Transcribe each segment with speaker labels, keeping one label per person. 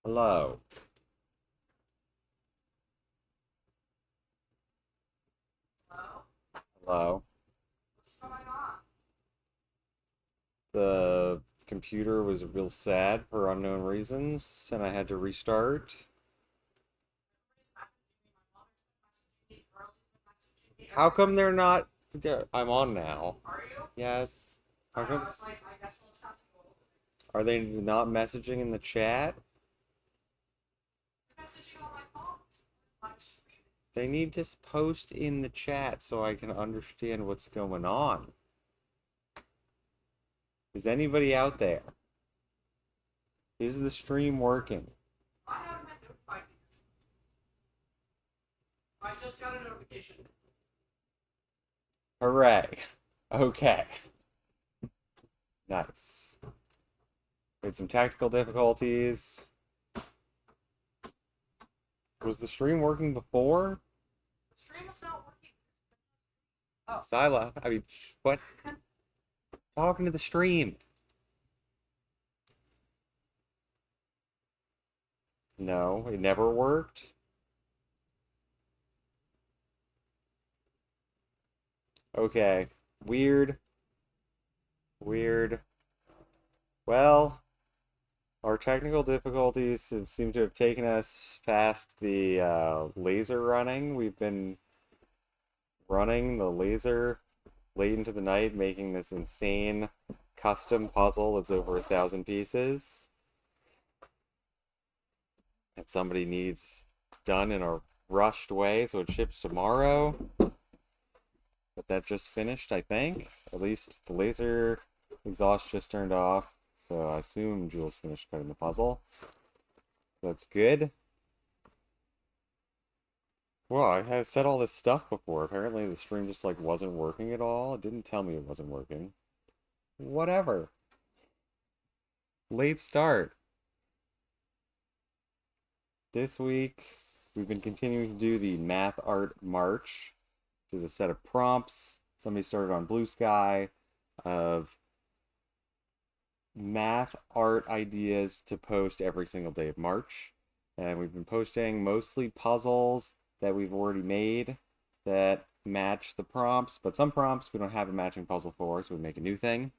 Speaker 1: Hello.
Speaker 2: Hello?
Speaker 1: Hello.
Speaker 2: What's going on?
Speaker 1: The computer was real sad for unknown reasons, and I had to restart.
Speaker 2: Everybody's messaging me. My mother's been messaging me. Girlie's been messaging me.
Speaker 1: How
Speaker 2: Everybody's
Speaker 1: come they're
Speaker 2: messaging me.
Speaker 1: not? I'm on now.
Speaker 2: Are you?
Speaker 1: Yes.
Speaker 2: I
Speaker 1: How
Speaker 2: don't know.
Speaker 1: come?
Speaker 2: It's like, I guess I'll just have to go over there.
Speaker 1: Are they not messaging in the chat?
Speaker 2: They're messaging on my phone. I'm screaming.
Speaker 1: They need to post in the chat so I can understand what's going on. Is anybody out there? Is the stream working?
Speaker 2: I haven't been notified yet. I just got a notification.
Speaker 1: Hooray. Okay. Nice. We had some tactical difficulties. Was the stream working before?
Speaker 2: The stream is not working. Oh.
Speaker 1: Sila, I mean, what? Talking to the stream. No, it never worked. Okay. Weird. Weird. Well, our technical difficulties seem to have taken us past the laser running. We've been running the laser late into the night, making this insane custom puzzle that's over 1,000 pieces. That somebody needs done in a rushed way, so it ships tomorrow. But that just finished, I think. At least the laser exhaust just turned off, so I assume Jules finished cutting the puzzle. That's good. Well, I had said all this stuff before. Apparently the stream just like wasn't working at all. It didn't tell me it wasn't working. Whatever. Late start. This week, we've been continuing to do the Math Art March. There's a set of prompts. Somebody started on Blue Sky of math art ideas to post every single day of March. And we've been posting mostly puzzles that we've already made that match the prompts, but some prompts we don't have a matching puzzle for, so we make a new thing.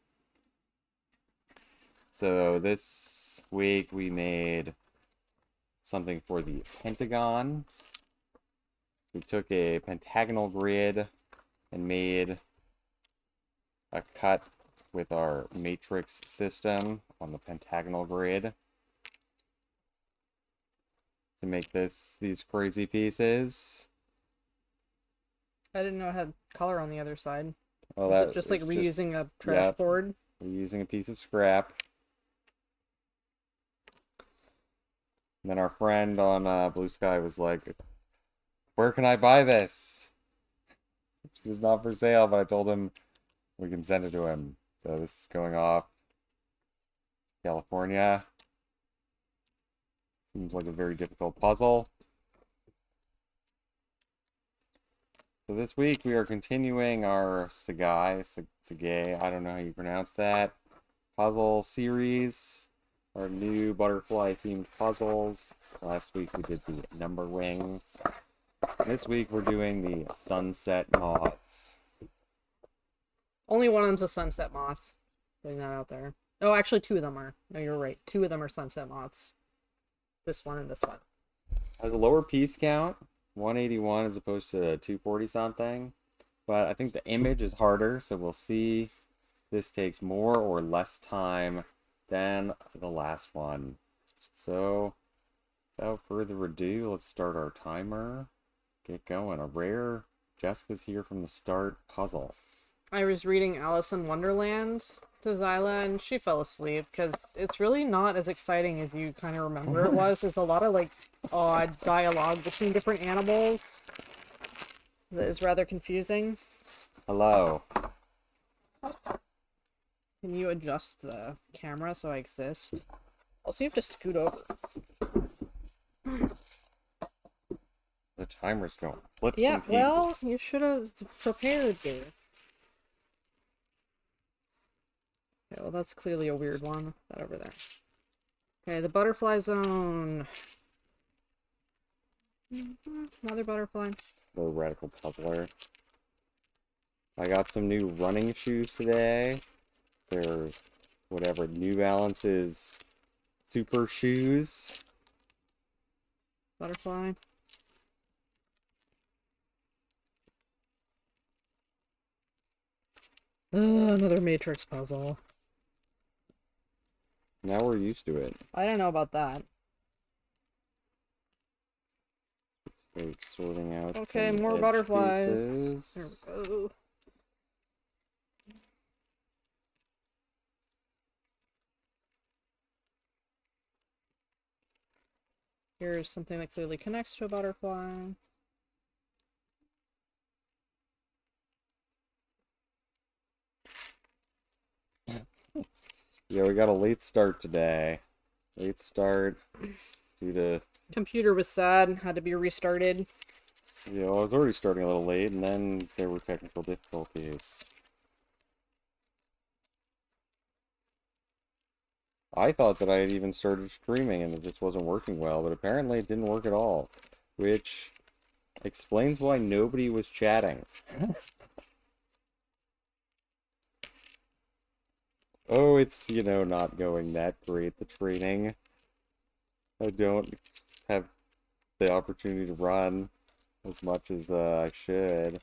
Speaker 1: So this week we made something for the pentagons. We took a pentagonal grid and made a cut with our matrix system on the pentagonal grid to make these crazy pieces.
Speaker 3: I didn't know it had color on the other side.
Speaker 1: Well,
Speaker 3: Is it just like reusing a trash board?
Speaker 1: We're using a piece of scrap. And then our friend on Blue Sky was like, where can I buy this? It's not for sale, but I told him we can send it to him. So this is going off California. Seems like a very difficult puzzle. So this week we are continuing our Séguy, I don't know how you pronounce that, puzzle series. Our new butterfly-themed puzzles. Last week we did the number wings. This week we're doing the Sunset Moths.
Speaker 3: Only one of them's a sunset moth. Putting that out there. Oh, actually, two of them are. No, you're right. Two of them are sunset moths. This one and this one.
Speaker 1: Has a lower piece count, 181 as opposed to 240 something. But I think the image is harder, so we'll see if this takes more or less time than the last one. So, without further ado, let's start our timer. Get going. A rare Jessica's here from the start puzzle.
Speaker 3: I was reading Alice in Wonderland to Zyla, and she fell asleep, because it's really not as exciting as you kind of remember it was. There's a lot of, like, odd dialogue between different animals that is rather confusing.
Speaker 1: Hello.
Speaker 3: Can you adjust the camera so I exist? Also, you have to scoot over.
Speaker 1: The timer's going. Flips
Speaker 3: Yeah,
Speaker 1: and
Speaker 3: well,
Speaker 1: pieces.
Speaker 3: you should have prepared, Dave. Okay, well, that's clearly a weird one. That over there. Okay, the butterfly zone. Another butterfly.
Speaker 1: The radical puzzler. I got some new running shoes today. They're whatever New Balance's super shoes.
Speaker 3: Butterfly. Another matrix puzzle.
Speaker 1: Now we're used to it.
Speaker 3: I don't know about that.
Speaker 1: We're sorting out
Speaker 3: Okay,
Speaker 1: some
Speaker 3: more
Speaker 1: edge
Speaker 3: butterflies.
Speaker 1: pieces.
Speaker 3: There we go. Here's something that clearly connects to a butterfly.
Speaker 1: Yeah, we got a late start today. Late start due to,
Speaker 3: Computer was sad, had to be restarted.
Speaker 1: you know, I was already starting a little late, and then there were technical difficulties. I thought that I had even started streaming and it just wasn't working well, but apparently it didn't work at all, which explains why nobody was chatting. Oh, it's, you know, not going that great, the training. I don't have the opportunity to run as much as I should.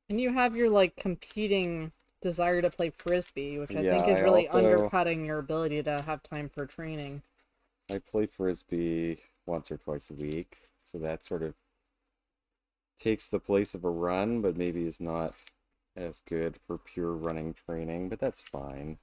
Speaker 3: And you have your, like, competing desire to play Frisbee, which I
Speaker 1: Yeah,
Speaker 3: think is
Speaker 1: I
Speaker 3: really
Speaker 1: also
Speaker 3: undercutting your ability to have time for training.
Speaker 1: I play Frisbee once or twice a week, so that sort of takes the place of a run, but maybe is not as good for pure running training, but that's fine.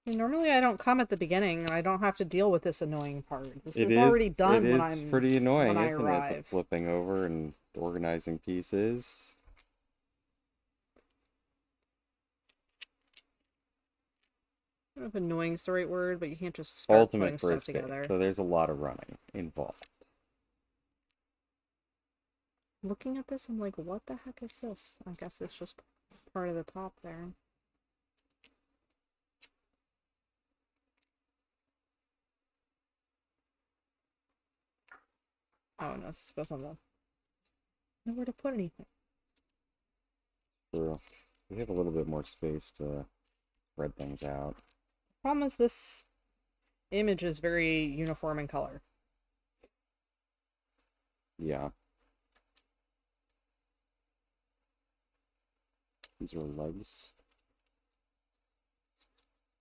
Speaker 3: Normally I don't come at the beginning, and I don't have to deal with this annoying part. This
Speaker 1: It
Speaker 3: is already
Speaker 1: is
Speaker 3: done when
Speaker 1: pretty annoying,
Speaker 3: I
Speaker 1: isn't it? The
Speaker 3: arrive.
Speaker 1: flipping over and organizing pieces.
Speaker 3: I don't know if annoying's the right word, but you can't just start
Speaker 1: Ultimate
Speaker 3: putting stuff
Speaker 1: Frisbee,
Speaker 3: together.
Speaker 1: so there's a lot of running involved.
Speaker 3: Looking at this, I'm like, what the heck is this? I guess it's just part of the top there. Oh no, it's supposed to know nowhere to put anything.
Speaker 1: True. We have a little bit more space to spread things out.
Speaker 3: Problem is, this image is very uniform in color.
Speaker 1: Yeah. These are legs.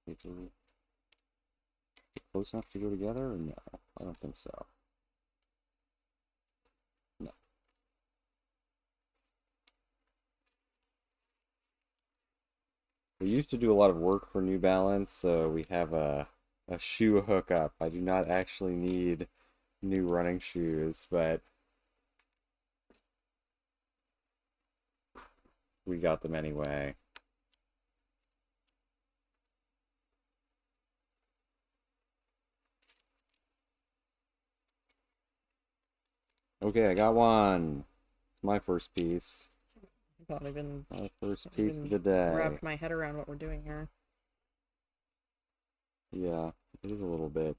Speaker 1: Are they close enough to go together, or no? I don't think so. No. We used to do a lot of work for New Balance, so we have a shoe hookup. I do not actually need new running shoes, but we got them anyway. Okay, I got one. It's my first piece.
Speaker 3: I've not even,
Speaker 1: My first
Speaker 3: not
Speaker 1: piece
Speaker 3: even
Speaker 1: of the day.
Speaker 3: wrapped my head around what we're doing here.
Speaker 1: Yeah, it is a little bit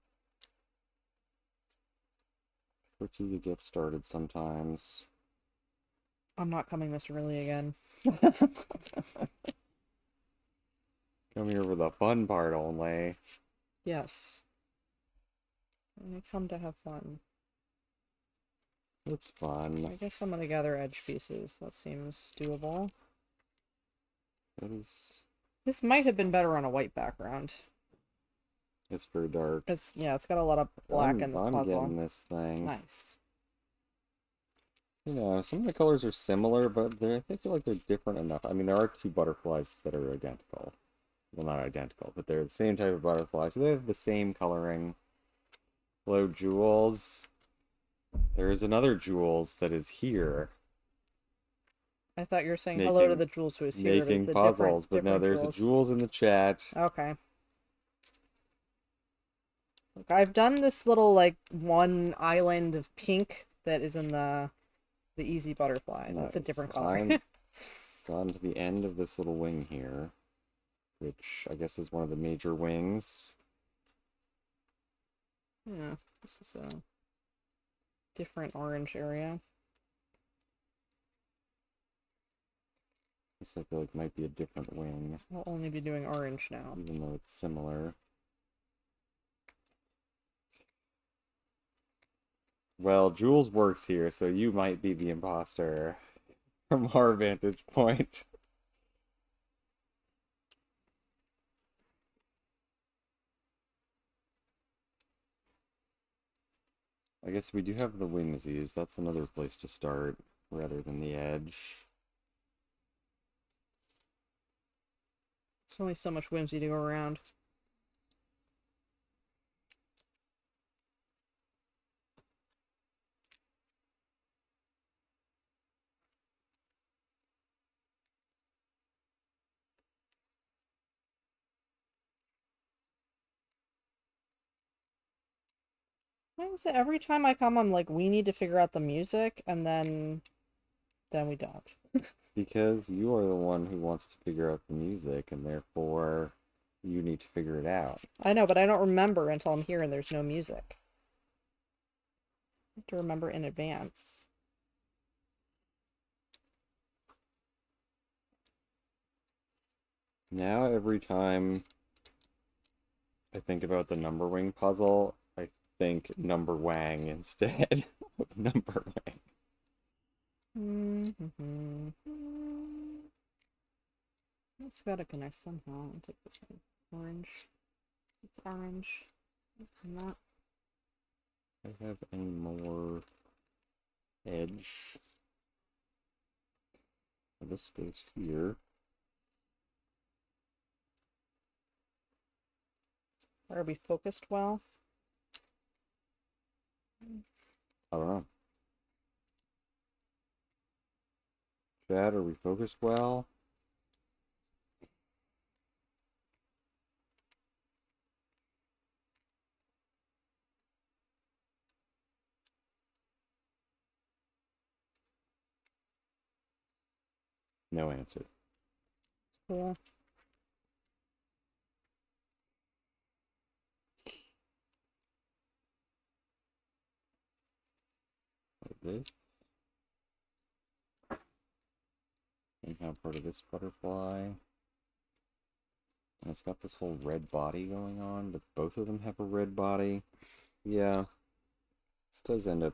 Speaker 1: tricky to get started sometimes.
Speaker 3: I'm not coming, Mr. Riley, again.
Speaker 1: Come here for the fun part only.
Speaker 3: Yes. I come to have fun.
Speaker 1: It's fun.
Speaker 3: I guess I'm gonna gather edge pieces. That seems doable.
Speaker 1: It is.
Speaker 3: This might have been better on a white background.
Speaker 1: It's very dark.
Speaker 3: Yeah, it's got a lot of black in this
Speaker 1: I'm
Speaker 3: puzzle.
Speaker 1: getting this thing.
Speaker 3: Nice.
Speaker 1: You know, some of the colors are similar, but I feel like they're different enough. I mean, there are two butterflies that are identical. Well, not identical, but they're the same type of butterfly, so they have the same coloring. Hello, Jules. There is another Jules that is here
Speaker 3: I thought you were saying hello to
Speaker 1: making
Speaker 3: the Jules who is here. But
Speaker 1: making
Speaker 3: it's a
Speaker 1: puzzles, but no,
Speaker 3: different
Speaker 1: there's
Speaker 3: Jules.
Speaker 1: a Jules in the chat.
Speaker 3: Okay. Look, I've done this little, like, one island of pink that is in the The easy butterfly. That's a
Speaker 1: Nice.
Speaker 3: different color.
Speaker 1: I'm gotten to the end of this little wing here, which I guess is one of the major wings.
Speaker 3: Yeah, this is a different orange area.
Speaker 1: This I feel like might be a different wing,
Speaker 3: We'll only be doing orange now.
Speaker 1: even though it's similar. Well, Jules works here, so you might be the imposter from our vantage point. I guess we do have the wingsies. That's another place to start rather than the edge.
Speaker 3: There's only so much whimsy to go around. Like I say, every time I come, I'm like, we need to figure out the music, and then we don't.
Speaker 1: Because you are the one who wants to figure out the music, and therefore you need to figure it out.
Speaker 3: I know, but I don't remember until I'm here and there's no music. I have to remember in advance.
Speaker 1: Now every time I think about the number wing puzzle, I think number wang instead of number wing.
Speaker 3: It's gotta connect somehow. I'll take this one. Orange. It's orange. Not.
Speaker 1: Do I have any more edge? This goes here.
Speaker 3: Are we focused well?
Speaker 1: I don't know. Chad, are we focused well? No answer.
Speaker 3: Cool.
Speaker 1: Like this. Somehow part of this butterfly. And it's got this whole red body going on, but both of them have a red body. Yeah. This does end up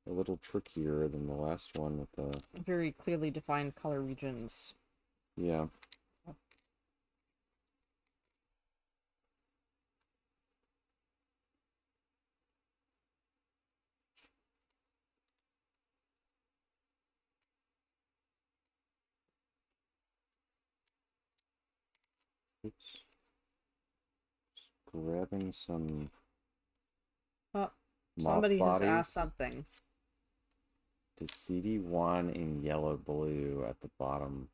Speaker 1: a little trickier than the last one with the...
Speaker 3: Very clearly defined color regions.
Speaker 1: Yeah. Oops. Just grabbing some
Speaker 3: Oh,
Speaker 1: moth
Speaker 3: somebody has
Speaker 1: bodies.
Speaker 3: asked something.
Speaker 1: Does CD1 in yellow blue at the bottom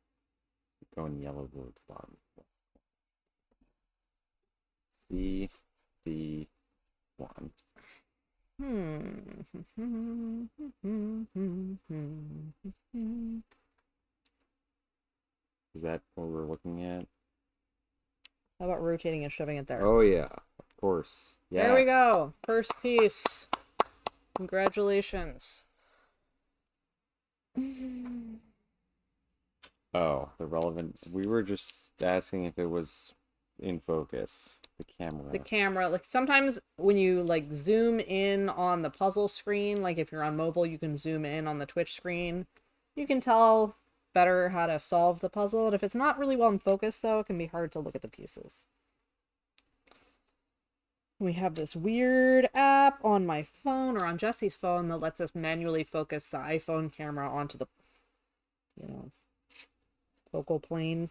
Speaker 1: go in yellow blue at the bottom? CD1. Is that what we're looking at?
Speaker 3: How about rotating and shoving it there?
Speaker 1: Oh yeah, of course. Yeah.
Speaker 3: There we go. First piece. Congratulations.
Speaker 1: Oh, the relevant. We were just asking if it was in focus. The camera.
Speaker 3: The camera, like sometimes when you like zoom in on the puzzle screen, like if you're on mobile, you can zoom in on the Twitch screen. You can tell better how to solve the puzzle. And if it's not really well in focus, though, it can be hard to look at the pieces. We have this weird app on my phone or on Jesse's phone that lets us manually focus the iPhone camera onto the, focal plane.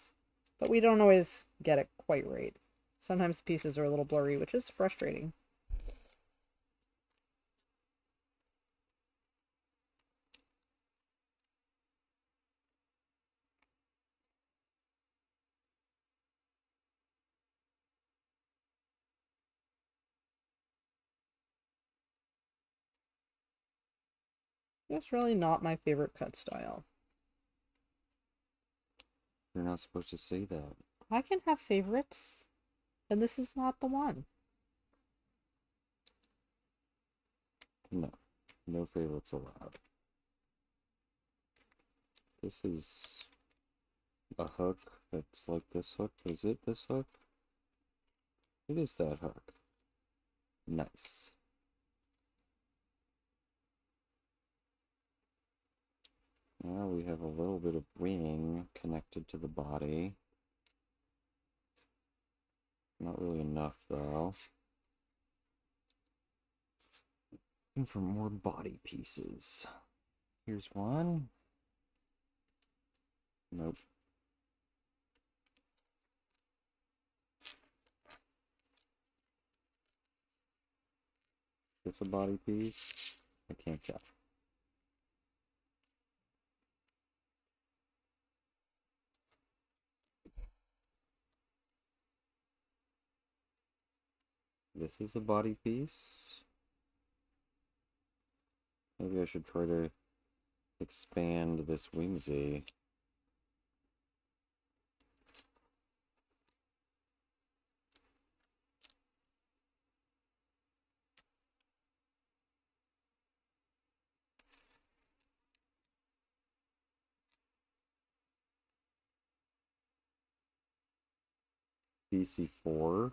Speaker 3: But we don't always get it quite right. Sometimes the pieces are a little blurry, which is frustrating. It's really not my favorite cut style.
Speaker 1: You're not supposed to say that.
Speaker 3: I can have favorites, and this is not the one.
Speaker 1: No. No favorites allowed. This is a hook that's like this hook. Is it this hook? It is that hook. Nice. Now we have a little bit of wing connected to the body. Not really enough, though. Looking for more body pieces. Here's one. Nope. Is this a body piece? I can't tell. This is a body piece. Maybe I should try to expand this whimsy. BC4.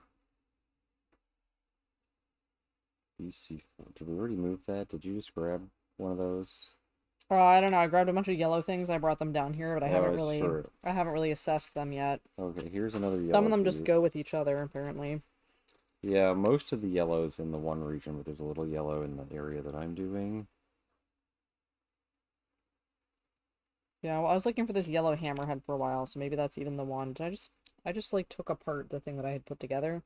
Speaker 1: BC4. Did we already move that? Did you just grab one of those?
Speaker 3: I don't know. I grabbed a bunch of yellow things. I brought them down here, but I haven't really,
Speaker 1: sure.
Speaker 3: I haven't really assessed them yet.
Speaker 1: Okay, here's another yellow
Speaker 3: Some of them
Speaker 1: piece.
Speaker 3: just go with each other, apparently.
Speaker 1: Yeah, most of the yellow's in the one region, but there's a little yellow in the area that I'm doing.
Speaker 3: Yeah, well, I was looking for this yellow hammerhead for a while, so maybe that's even the one. I just like took apart the thing that I had put together.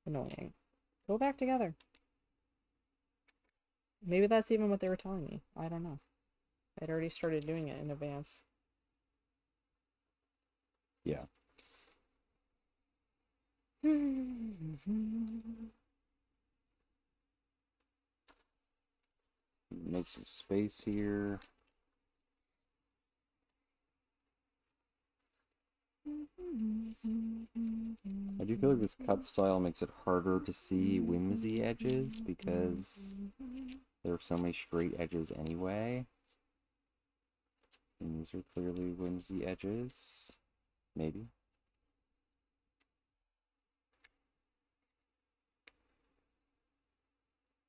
Speaker 3: Annoying. Go back together. Maybe that's even what they were telling me. I don't know. I'd already started doing it in advance.
Speaker 1: Yeah. Make some space here. I do feel like this cut style makes it harder to see whimsy edges because there are so many straight edges anyway. And these are clearly whimsy edges. Maybe.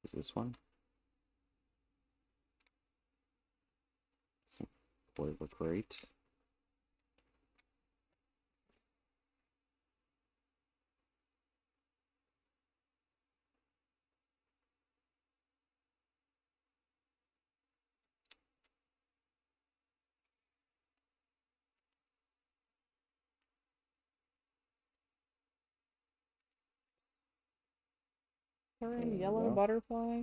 Speaker 1: Is this one? Boy, look great.
Speaker 3: Yellow butterfly?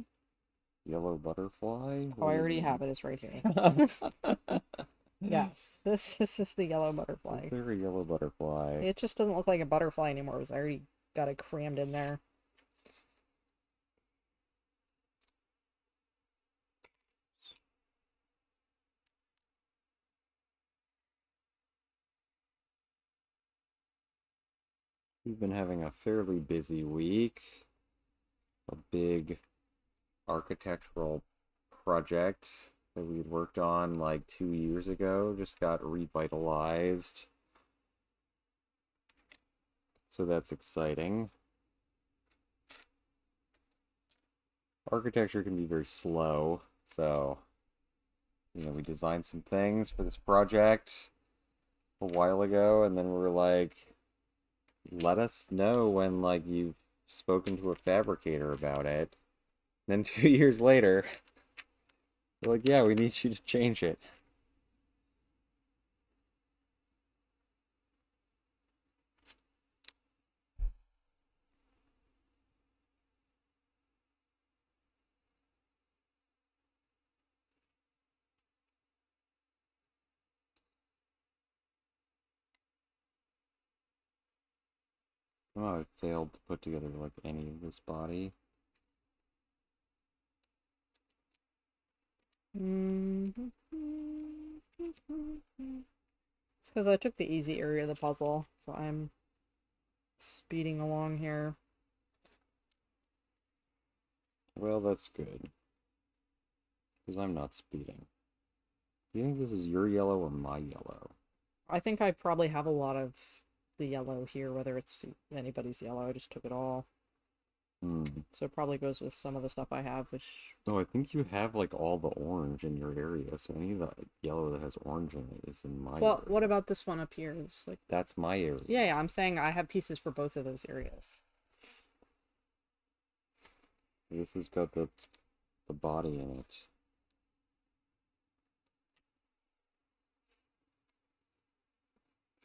Speaker 1: Yellow butterfly?
Speaker 3: Oh, I already have it. It's right here. Yes, this is the yellow butterfly.
Speaker 1: Is there a yellow butterfly?
Speaker 3: It just doesn't look like a butterfly anymore because I already got it crammed in there.
Speaker 1: We've been having a fairly busy week. A big architectural project that we worked on like 2 years ago just got revitalized. So that's exciting. Architecture can be very slow, so we designed some things for this project a while ago, and then we're like, let us know when like you've spoken to a fabricator about it. Then 2 years later, they're like, yeah, we need you to change it. Oh, I failed to put together like any of this body.
Speaker 3: It's because I took the easy area of the puzzle, so I'm speeding along here.
Speaker 1: Well, that's good. Because I'm not speeding. Do you think this is your yellow or my yellow?
Speaker 3: I think I probably have a lot of the yellow here, whether it's anybody's yellow. I just took it all. So it probably goes with some of the stuff I have, which...
Speaker 1: Oh, I think you have, like, all the orange in your area, so any of the yellow that has orange in it is in my
Speaker 3: Well,
Speaker 1: area.
Speaker 3: what about this one up here? It's like...
Speaker 1: That's my area.
Speaker 3: Yeah, I'm saying I have pieces for both of those areas.
Speaker 1: This has got the body in it.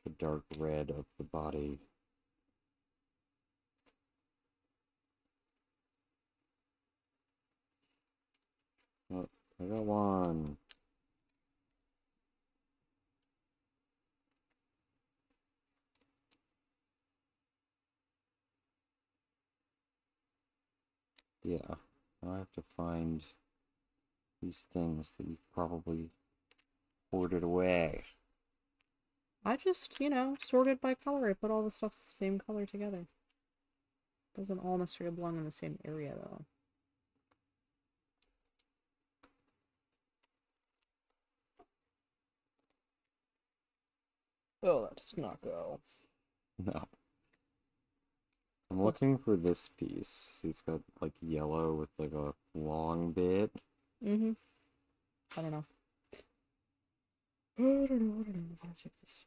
Speaker 1: The dark red of the body. Oh, I got one. Yeah, I have to find these things that you've probably hoarded away.
Speaker 3: I just, sorted by color. I put all the stuff same color together. Doesn't all necessarily belong in the same area, though. Oh, that does not go.
Speaker 1: No. I'm looking for this piece. It's got like yellow with like a long bit.
Speaker 3: Mm-hmm. I don't know. I don't know. I'll check this.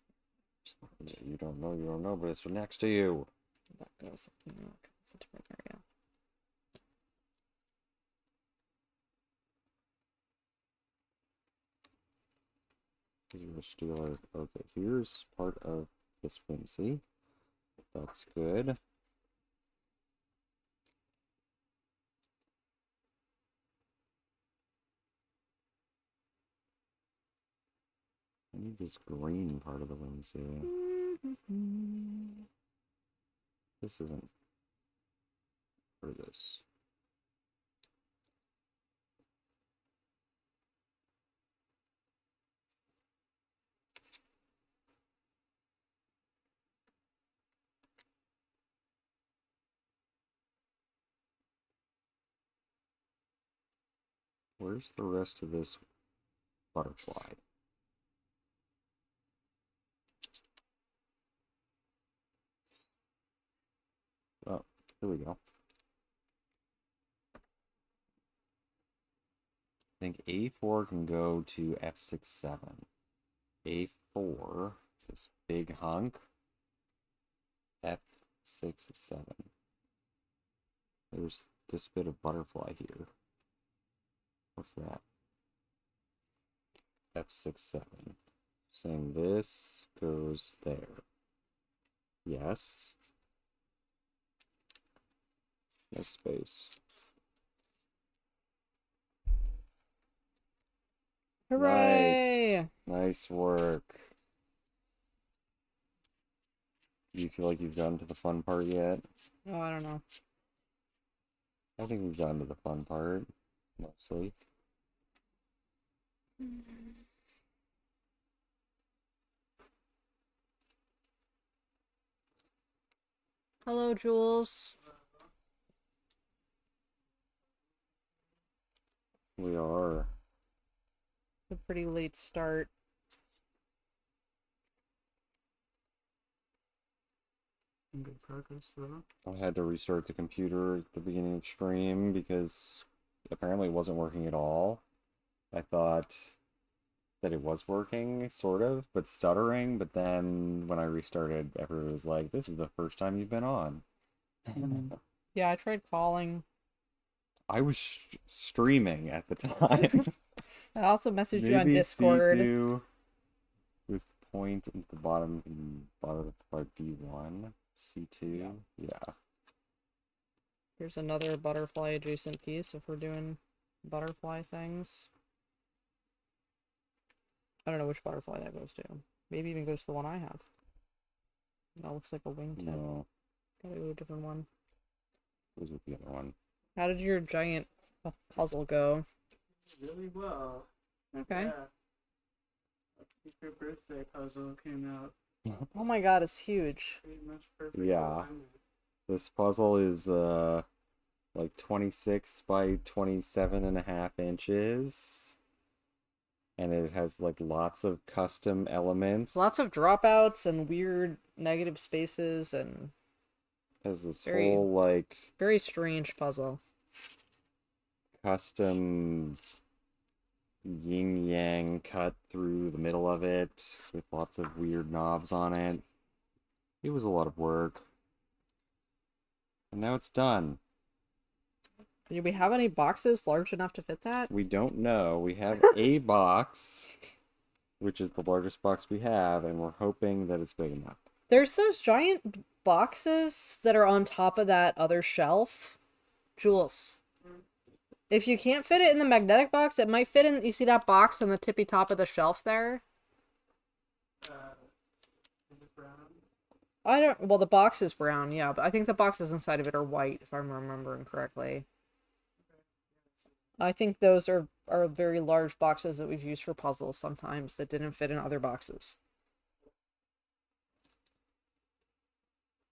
Speaker 1: You don't know, but it's next to you.
Speaker 3: That goes. It's a different area.
Speaker 1: You're a stealer. Okay, here's part of this whimsy. That's good. I need this green part of the whimsy. This isn't for this. Where's the rest of this butterfly? Oh, here we go. I think A4 can go to F67. A4, this big hunk, F67. There's this bit of butterfly here. What's that? F67. Saying this goes there. Yes. No space.
Speaker 3: Hooray!
Speaker 1: Nice work. Do you feel like you've gotten to the fun part yet?
Speaker 3: Oh, I don't know.
Speaker 1: I think we've gotten to the fun part, mostly.
Speaker 3: Hello, Jules.
Speaker 1: We are.
Speaker 3: A pretty late start.
Speaker 4: Good progress though.
Speaker 1: I had to restart the computer at the beginning of stream because apparently it wasn't working at all. I thought that it was working, sort of, but stuttering. But then when I restarted, everyone was like, "This is the first time you've been on."
Speaker 3: Yeah, I tried calling.
Speaker 1: I was streaming at the time.
Speaker 3: I also messaged you on
Speaker 1: Maybe
Speaker 3: Discord.
Speaker 1: C2 with point at the bottom by B1. C2. Yeah.
Speaker 3: Here's another butterfly adjacent piece if we're doing butterfly things. I don't know which butterfly that goes to. Maybe even goes to the one I have. That looks like a wingtip.
Speaker 1: No,
Speaker 3: Gotta go to a different one.
Speaker 1: goes with the other one.
Speaker 3: How did your giant puzzle go?
Speaker 4: Really well.
Speaker 3: Okay.
Speaker 4: Yeah. A Keeper birthday puzzle came out
Speaker 3: Oh my god, it's huge.
Speaker 4: pretty much perfect.
Speaker 1: Yeah.
Speaker 4: alignment.
Speaker 1: This puzzle is like 26 by 27.5 inches. And it has like lots of custom elements.
Speaker 3: Lots of dropouts and weird negative spaces and
Speaker 1: has this
Speaker 3: very-
Speaker 1: whole like
Speaker 3: very strange puzzle.
Speaker 1: custom yin yang cut through the middle of it with lots of weird knobs on it. It was a lot of work. And now it's done.
Speaker 3: Do we have any boxes large enough to fit that?
Speaker 1: We don't know. We have a box, which is the largest box we have, and we're hoping that it's big enough.
Speaker 3: There's those giant boxes that are on top of that other shelf. Jules. If you can't fit it in the magnetic box, it might fit in. You see that box on the tippy top of the shelf there?
Speaker 4: Is it brown?
Speaker 3: I don't. Well, the box is brown, yeah, but I think the boxes inside of it are white, if I'm remembering correctly. I think those are very large boxes that we've used for puzzles sometimes that didn't fit in other boxes.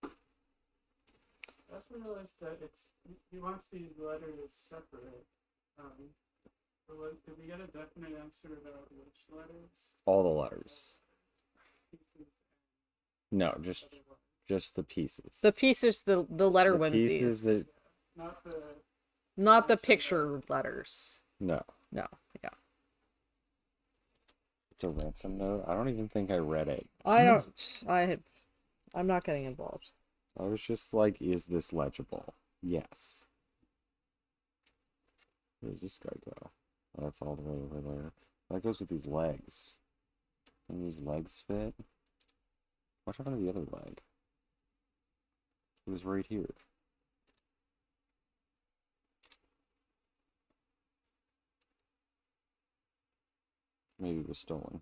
Speaker 4: I also realized that he wants these letters separate. Did we get a definite answer about which letters?
Speaker 1: All the letters.
Speaker 4: Pieces
Speaker 1: No,
Speaker 4: and
Speaker 1: just
Speaker 4: other letters.
Speaker 1: just the pieces.
Speaker 3: The pieces, the letter
Speaker 1: The
Speaker 3: ones,
Speaker 1: pieces
Speaker 3: these.
Speaker 1: that
Speaker 4: Not the.
Speaker 3: Not the picture letters.
Speaker 1: no.
Speaker 3: No, yeah.
Speaker 1: It's a ransom note. I don't even think I read it.
Speaker 3: I'm not getting involved.
Speaker 1: I was just like, is this legible? Yes. Where does this guy go? Oh, that's all the way over there. That goes with these legs. Can these legs fit? What happened to the other leg? It was right here. Maybe it was stolen.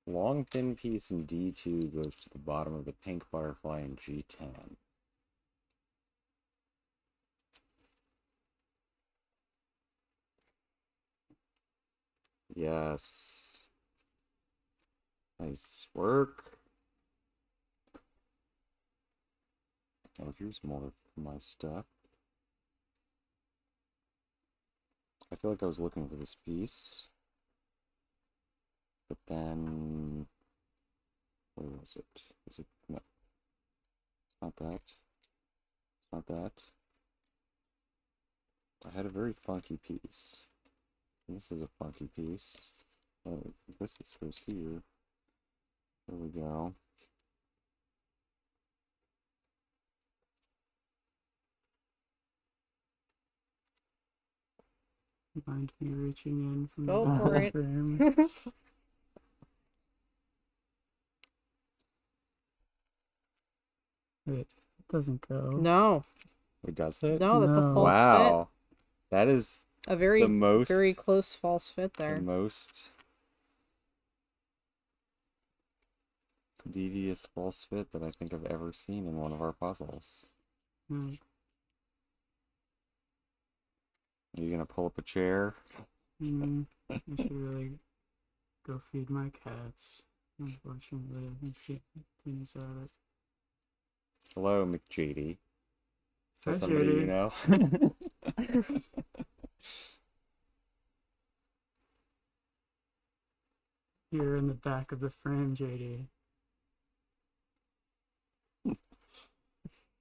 Speaker 1: Long thin piece in D2 goes to the bottom of the pink butterfly in G10. Yes. Nice work. Oh, here's more of my stuff. I feel like I was looking for this piece. But then... where was it? Is it... no. It's not that. It's not that. I had a very funky piece. This is a funky piece. Oh, this goes here. There we go.
Speaker 4: Mind me reaching in from
Speaker 3: Go
Speaker 4: the back
Speaker 3: for
Speaker 4: of
Speaker 3: it.
Speaker 4: the frame. Wait, it doesn't go.
Speaker 3: No,
Speaker 1: Wait, does it?
Speaker 3: no, that's a
Speaker 4: No.
Speaker 3: false
Speaker 1: Wow. That is
Speaker 3: fit. A very,
Speaker 1: the most...
Speaker 3: very close false fit
Speaker 1: the
Speaker 3: there.
Speaker 1: most devious false fit that I think I've ever seen in one of our puzzles.
Speaker 4: Hmm.
Speaker 1: Are you gonna pull up a chair?
Speaker 4: I should really go feed my cats. Unfortunately, I think Tina's at it.
Speaker 1: Hello, McJady. Is that
Speaker 4: Hi,
Speaker 1: somebody you
Speaker 4: JD.
Speaker 1: know?
Speaker 4: Here in the back of the frame, JD.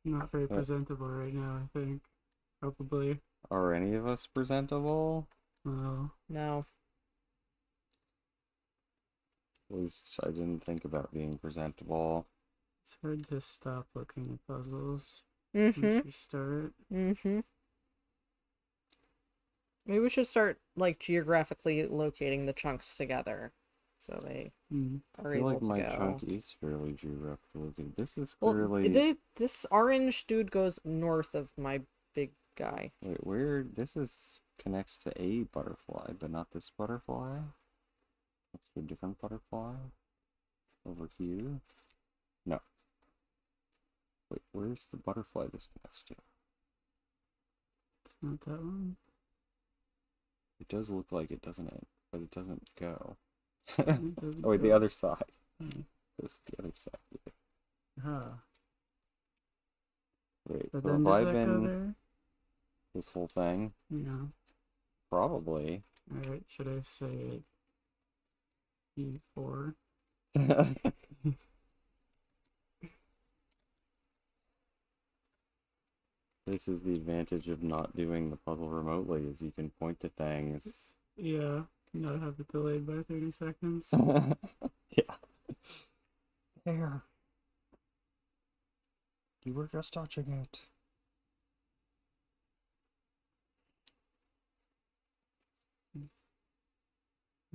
Speaker 4: Not very presentable right now, I think. Probably.
Speaker 1: Are any of us presentable?
Speaker 4: Well,
Speaker 3: No.
Speaker 1: At least I didn't think about being presentable.
Speaker 4: it's hard to stop looking at puzzles
Speaker 3: Mm-hmm.
Speaker 4: once you start.
Speaker 3: Mm-hmm. Maybe we should start, like, geographically locating the chunks together. So they
Speaker 4: Mm.
Speaker 3: are
Speaker 1: I feel
Speaker 3: able
Speaker 1: like
Speaker 3: to
Speaker 1: my
Speaker 3: go.
Speaker 1: chunk is fairly geographically located. This is
Speaker 3: Well,
Speaker 1: clearly...
Speaker 3: this orange dude goes north of my big guy.
Speaker 1: Wait, where... this is... connects to a butterfly, but not this butterfly? Next to a different butterfly? Over here? No. Wait, where's the butterfly this connects to?
Speaker 4: Not that one.
Speaker 1: It does look like it, doesn't it? But it doesn't go.
Speaker 4: It doesn't
Speaker 1: Oh wait, the
Speaker 4: go.
Speaker 1: other side.
Speaker 4: Hmm.
Speaker 1: It's the other side.
Speaker 4: Ah.
Speaker 1: Wait,
Speaker 4: But
Speaker 1: so
Speaker 4: then
Speaker 1: if
Speaker 4: does
Speaker 1: I've
Speaker 4: that go
Speaker 1: been
Speaker 4: there?
Speaker 1: this whole thing,
Speaker 4: Yeah.
Speaker 1: probably.
Speaker 4: Alright, should I say E4?
Speaker 1: This is the advantage of not doing the puzzle remotely, is you can point to things.
Speaker 4: Yeah. Not have it delayed by 30 seconds.
Speaker 1: Yeah. There. You were just touching it.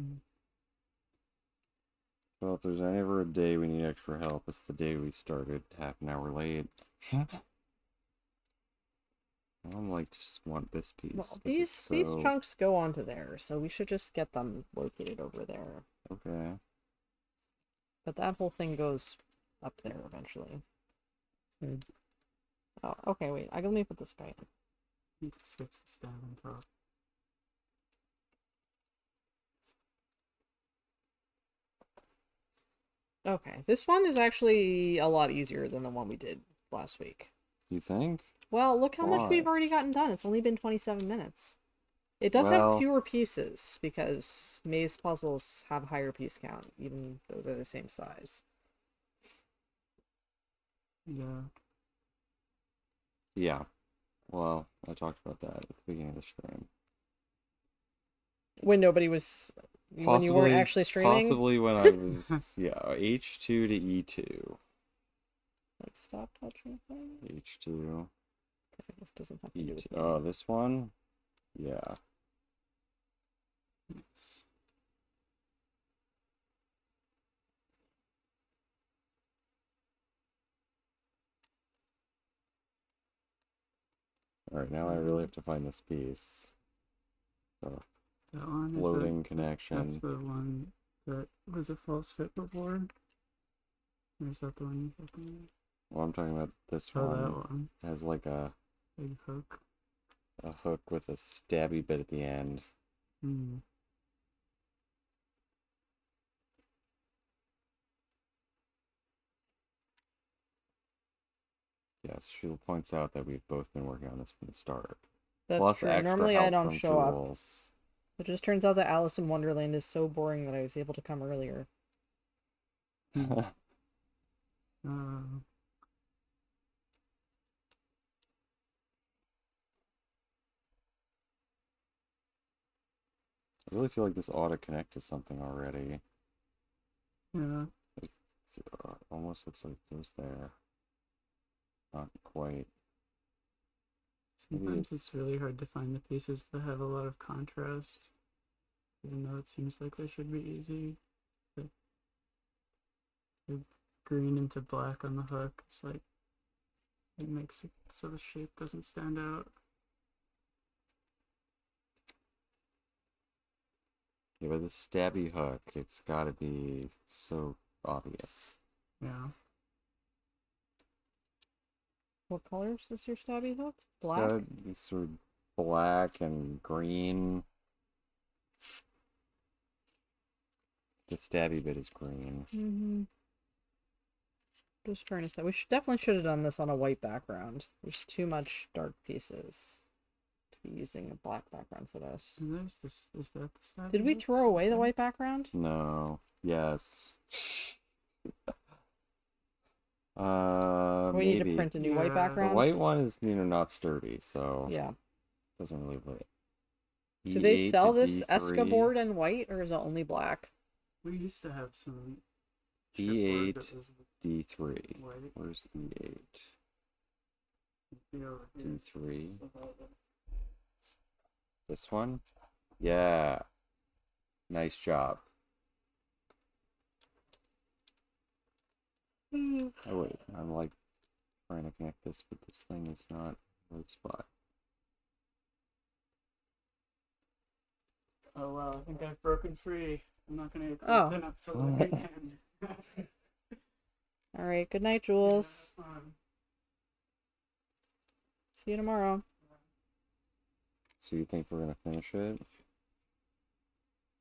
Speaker 4: Mm.
Speaker 1: Well, if there's ever a day we need extra help, it's the day we started half an hour late. I'm like, just want this piece.
Speaker 3: Well,
Speaker 1: 'cause
Speaker 3: these
Speaker 1: it's
Speaker 3: these
Speaker 1: so...
Speaker 3: chunks go onto there, so we should just get them located over there.
Speaker 1: Okay.
Speaker 3: But that whole thing goes up there eventually.
Speaker 4: Good.
Speaker 3: Oh, okay, wait. Let me put this guy in.
Speaker 4: Need to set the stab on top.
Speaker 3: Okay, this one is actually a lot easier than the one we did last week.
Speaker 1: You think?
Speaker 3: Well, look how much
Speaker 1: Why?
Speaker 3: we've already gotten done. It's only been 27 minutes. It does have
Speaker 1: Well-
Speaker 3: fewer pieces because maze puzzles have higher piece count, even though they're the same size.
Speaker 4: Yeah.
Speaker 1: Yeah. Well, I talked about that at the beginning of the stream.
Speaker 3: When nobody was... when you weren't actually streaming?
Speaker 1: Possibly when I was, yeah, H2 to E2.
Speaker 3: Like, stop touching things?
Speaker 1: H2,
Speaker 3: Okay, it doesn't have to do
Speaker 1: E2.
Speaker 3: with me.
Speaker 1: Oh, this one? Yeah.
Speaker 4: Yes.
Speaker 1: Alright, now I really have to find this piece. So,
Speaker 4: That one
Speaker 1: floating
Speaker 4: that's
Speaker 1: connection.
Speaker 4: the one that was a false fit before. Or is that the one you're talking
Speaker 1: Well, I'm talking about this
Speaker 4: about? Oh,
Speaker 1: one.
Speaker 4: that one.
Speaker 1: It has like a
Speaker 4: Big hook.
Speaker 1: hook with a stabby bit at the end.
Speaker 4: Hmm.
Speaker 1: Yes, she points out that we've both been working on this from the start.
Speaker 3: That's
Speaker 1: Plus
Speaker 3: true.
Speaker 1: extra
Speaker 3: Normally
Speaker 1: help
Speaker 3: I don't
Speaker 1: from
Speaker 3: show up.
Speaker 1: Jules.
Speaker 3: It just turns out that Alice in Wonderland is so boring that I was able to come earlier.
Speaker 4: Uh,
Speaker 1: I really feel like this ought to connect to something already.
Speaker 4: yeah.
Speaker 1: Almost looks like it goes there. Not quite. Maybe
Speaker 4: Sometimes
Speaker 1: it's-
Speaker 4: it's really hard to find the pieces that have a lot of contrast. Even though it seems like they should be easy. The green into black on the hook, it's like it makes it so the shape doesn't stand out.
Speaker 1: Yeah, but the stabby hook, it's gotta be so obvious.
Speaker 4: Yeah.
Speaker 3: What colors is your stabby hook?
Speaker 1: It's
Speaker 3: Black?
Speaker 1: gotta be sort of black and green. The stabby bit is green.
Speaker 3: Mm-hmm. Just trying to say, we definitely should have done this on a white background. There's too much dark pieces to be using a black background for this.
Speaker 4: And there's this. Is that the stab?
Speaker 3: Did we throw away the white background?
Speaker 1: No. Yes.
Speaker 3: We need to
Speaker 1: maybe.
Speaker 3: print a new white
Speaker 4: Yeah.
Speaker 1: The
Speaker 3: background?
Speaker 1: white one is, not sturdy, so
Speaker 3: Yeah.
Speaker 1: doesn't really fit.
Speaker 3: Do they
Speaker 1: E8
Speaker 3: sell
Speaker 1: to
Speaker 3: this
Speaker 1: D3.
Speaker 3: Esca board in white, or is it only black?
Speaker 4: We used to have some.
Speaker 1: E8
Speaker 4: chipboard that was
Speaker 1: D3.
Speaker 4: white.
Speaker 1: Where's E8?
Speaker 4: Be over here.
Speaker 1: D3.
Speaker 4: Stuff like that.
Speaker 1: This one? Yeah. Nice job. Oh wait, I'm like trying to connect this, but this thing is not the right spot.
Speaker 4: Oh wow, I think I've broken free. I'm not gonna get
Speaker 3: Oh.
Speaker 4: close enough so that I can.
Speaker 3: Alright, good night, Jules.
Speaker 4: Yeah, that's fine.
Speaker 3: See you tomorrow.
Speaker 1: So you think we're gonna finish it?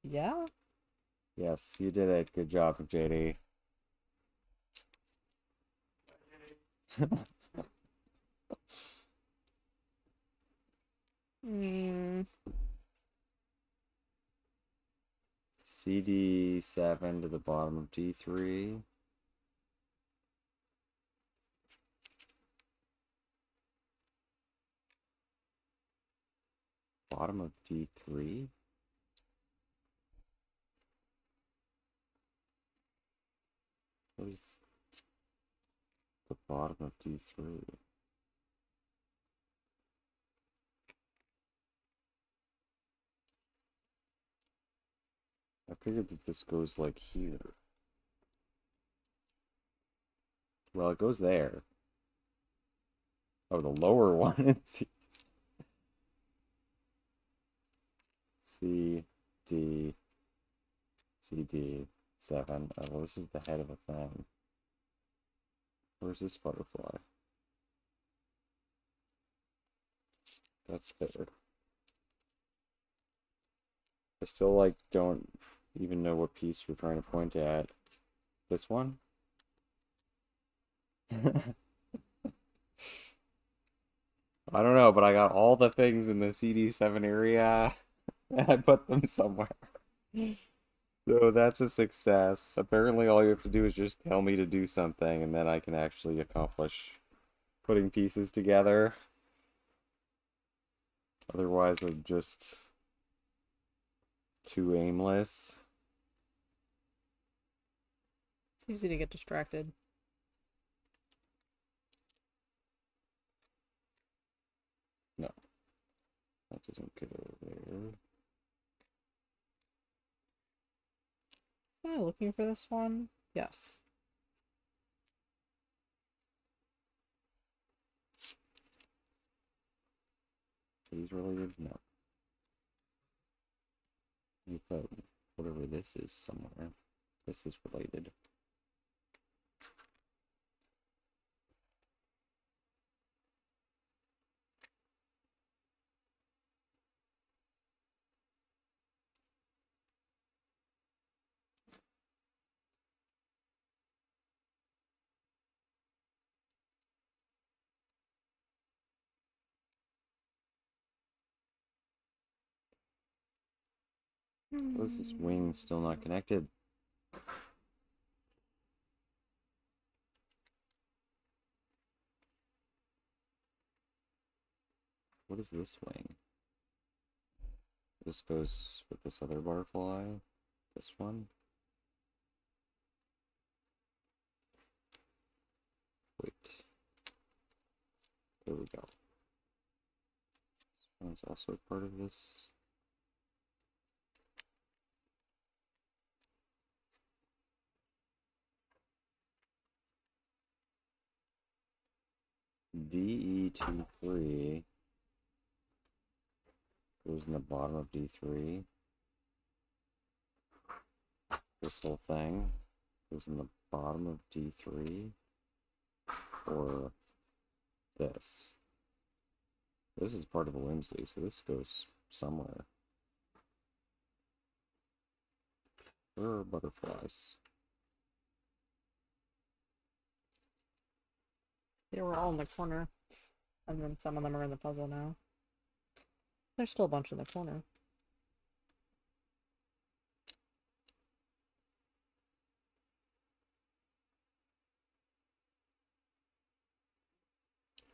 Speaker 3: Yeah.
Speaker 1: Yes, you did it. Good job, JD.
Speaker 3: Hmm.
Speaker 1: CD7 to the bottom of D3. Bottom of D3? What is the bottom of D3? I figured that this goes like here. Well, it goes there. Oh, the lower one. C, D, C, D, 7. Oh, well, this is the head of a thing. Where's this butterfly? That's there. I still, like, don't even know what piece we're trying to point at. This one? I don't know, but I got all the things in the CD7 area, and I put them somewhere. So that's a success. Apparently all you have to do is just tell me to do something, and then I can actually accomplish putting pieces together. Otherwise, I'm just too aimless.
Speaker 3: It's easy to get distracted.
Speaker 1: No, that doesn't get over there.
Speaker 3: Am I looking for this one? Yes.
Speaker 1: Are these related? No. I thought whatever this is somewhere. This is related. What is this wing still not connected? What is this wing? This goes with this other butterfly. This one. Wait. There we go. This one's also part of this. DE23 goes in the bottom of D3. This whole thing goes in the bottom of D3. Or this. This is part of a whimsy, so this goes somewhere. Where are butterflies?
Speaker 3: They were all in the corner. And then some of them are in the puzzle now. There's still a bunch in the corner.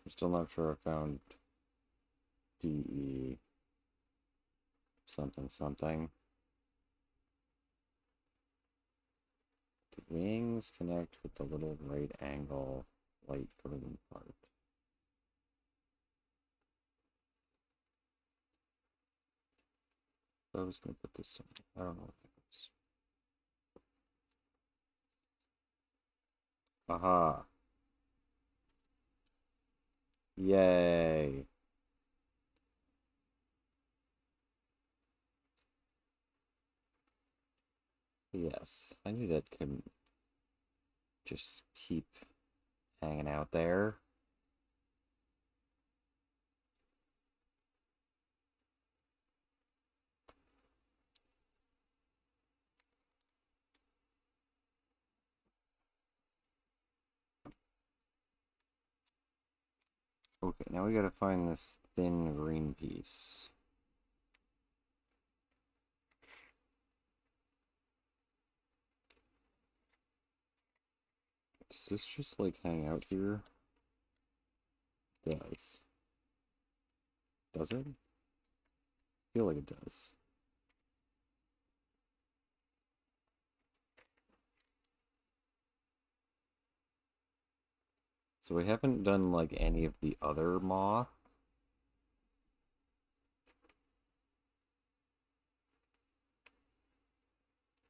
Speaker 1: I'm still not sure I found DE something something. The wings connect with the little right angle light green part. I was gonna put this somewhere. I don't know what that is. Aha. Yay. Yes, I knew that couldn't just keep hanging out there. Okay, now we gotta find this thin green piece. Does this just like hang out here? It does. Does it? I feel like it does. So we haven't done like any of the other moth.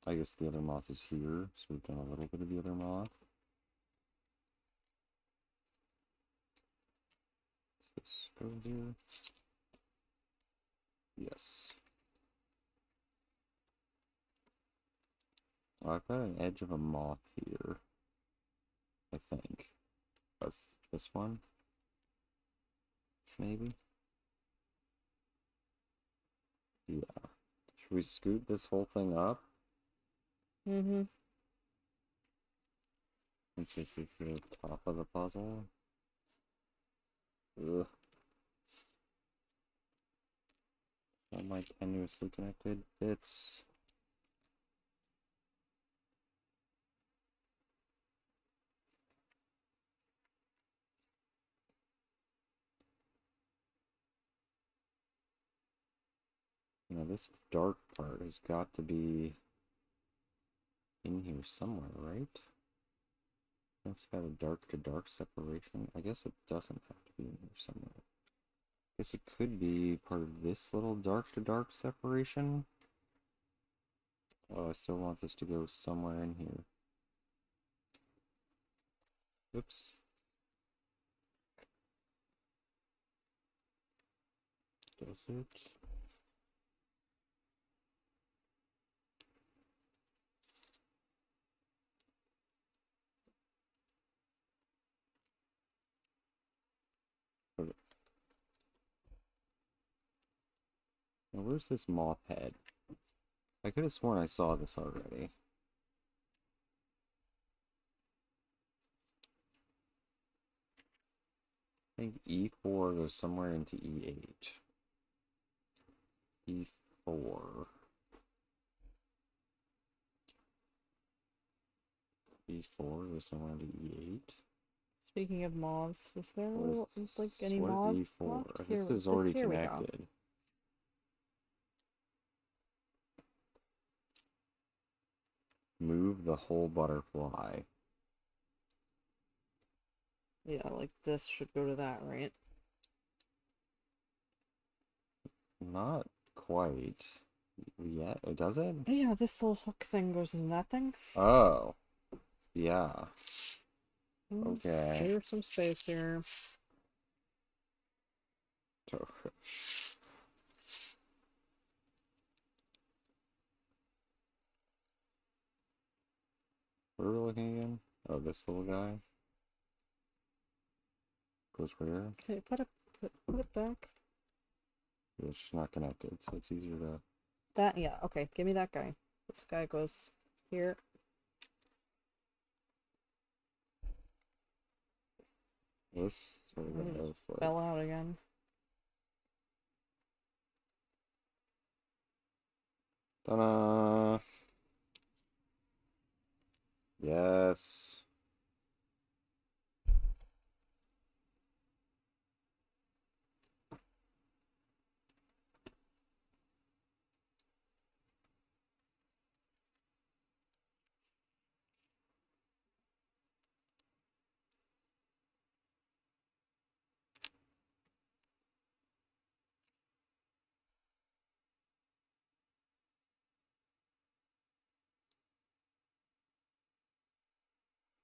Speaker 1: I guess the other moth is here, so we've done a little bit of the other moth. Does this go here? Yes. Oh, I've got an edge of a moth here. I think. That's this one? Maybe? Yeah. Should we scoot this whole thing up?
Speaker 3: Mm-hmm.
Speaker 1: Since this is the top of the puzzle? Ugh. All my tenuously connected bits. Now this dark part has got to be in here somewhere, right? It's got a dark to dark separation. I guess it doesn't have to be in here somewhere. I guess it could be part of this little dark to dark separation. Oh, I still want this to go somewhere in here. Oops. Does it? Okay. Now where's this moth head? I could have sworn I saw this already. I think E4 goes somewhere into E8. E4. E4 goes somewhere into E8.
Speaker 3: Speaking of moths, was there
Speaker 1: What
Speaker 3: like
Speaker 1: is,
Speaker 3: any
Speaker 1: what is
Speaker 3: moths
Speaker 1: E4?
Speaker 3: left?
Speaker 1: This is already
Speaker 3: here we go.
Speaker 1: connected. Move the whole butterfly.
Speaker 3: Yeah, like this should go to that, right?
Speaker 1: Not quite. Yet, does it?
Speaker 3: Yeah, this little hook thing goes in that thing.
Speaker 1: Oh. Yeah.
Speaker 3: Let's
Speaker 1: Okay.
Speaker 3: clear some space here.
Speaker 1: Where are we looking again? Oh, this little guy. Goes where?
Speaker 3: Okay, put it back.
Speaker 1: It's just not connected, so it's easier to...
Speaker 3: That, yeah, okay, give me that guy. This guy goes here.
Speaker 1: This or this? Like...
Speaker 3: Fell out again.
Speaker 1: Ta-da! Yes.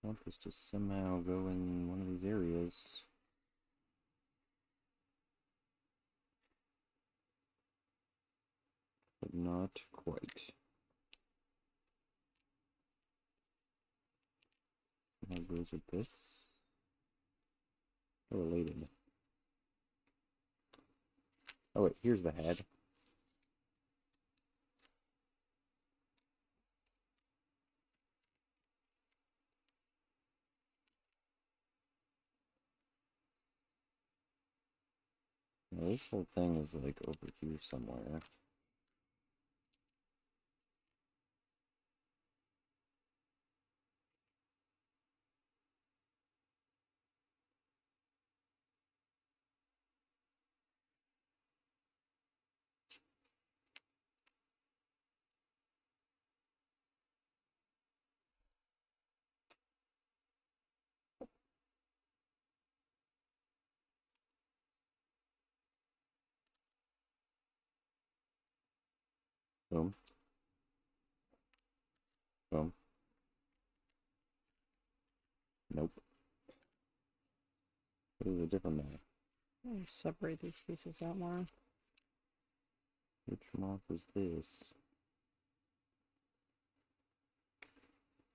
Speaker 1: I want this to somehow go in one of these areas. But not quite. How goes with this? They're related. Oh wait, here's the head. Now, this whole thing is like over here somewhere. Boom. Boom. Nope. This is a different map.
Speaker 3: Separate these pieces out more.
Speaker 1: Which moth is this?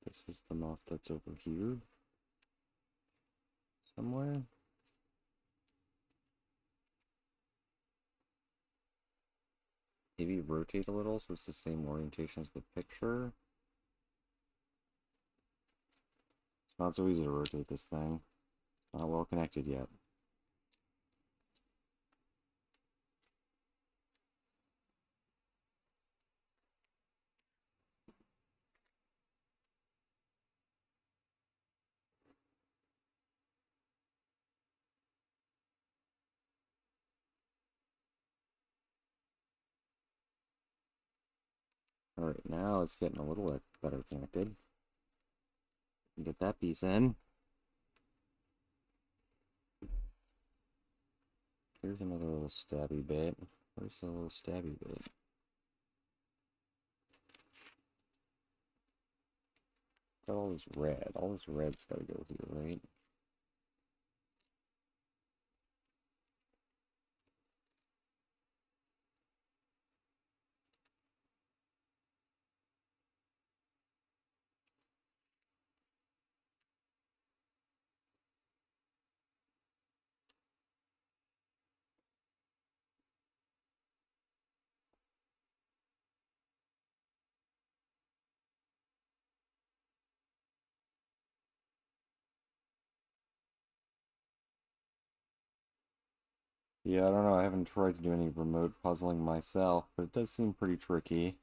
Speaker 1: This is the moth that's over here. Somewhere. Maybe rotate a little so it's the same orientation as the picture. It's not so easy to rotate this thing. It's not well connected yet. Alright, now it's getting a little bit better connected. Get that piece in. Here's another little stabby bit. Where's the little stabby bit? Got all this red. All this red's gotta go here, right? Yeah, I don't know. I haven't tried to do any remote puzzling myself, but it does seem pretty tricky.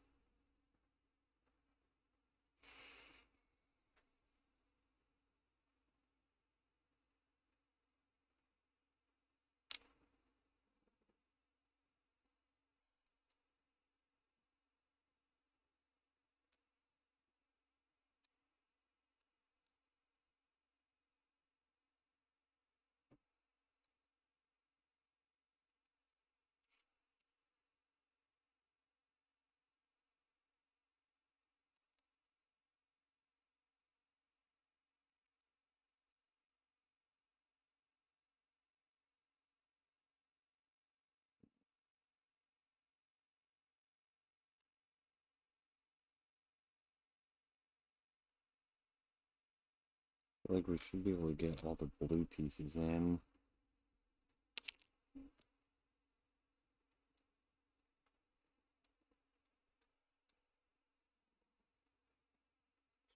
Speaker 1: I feel like we should be able to get all the blue pieces in.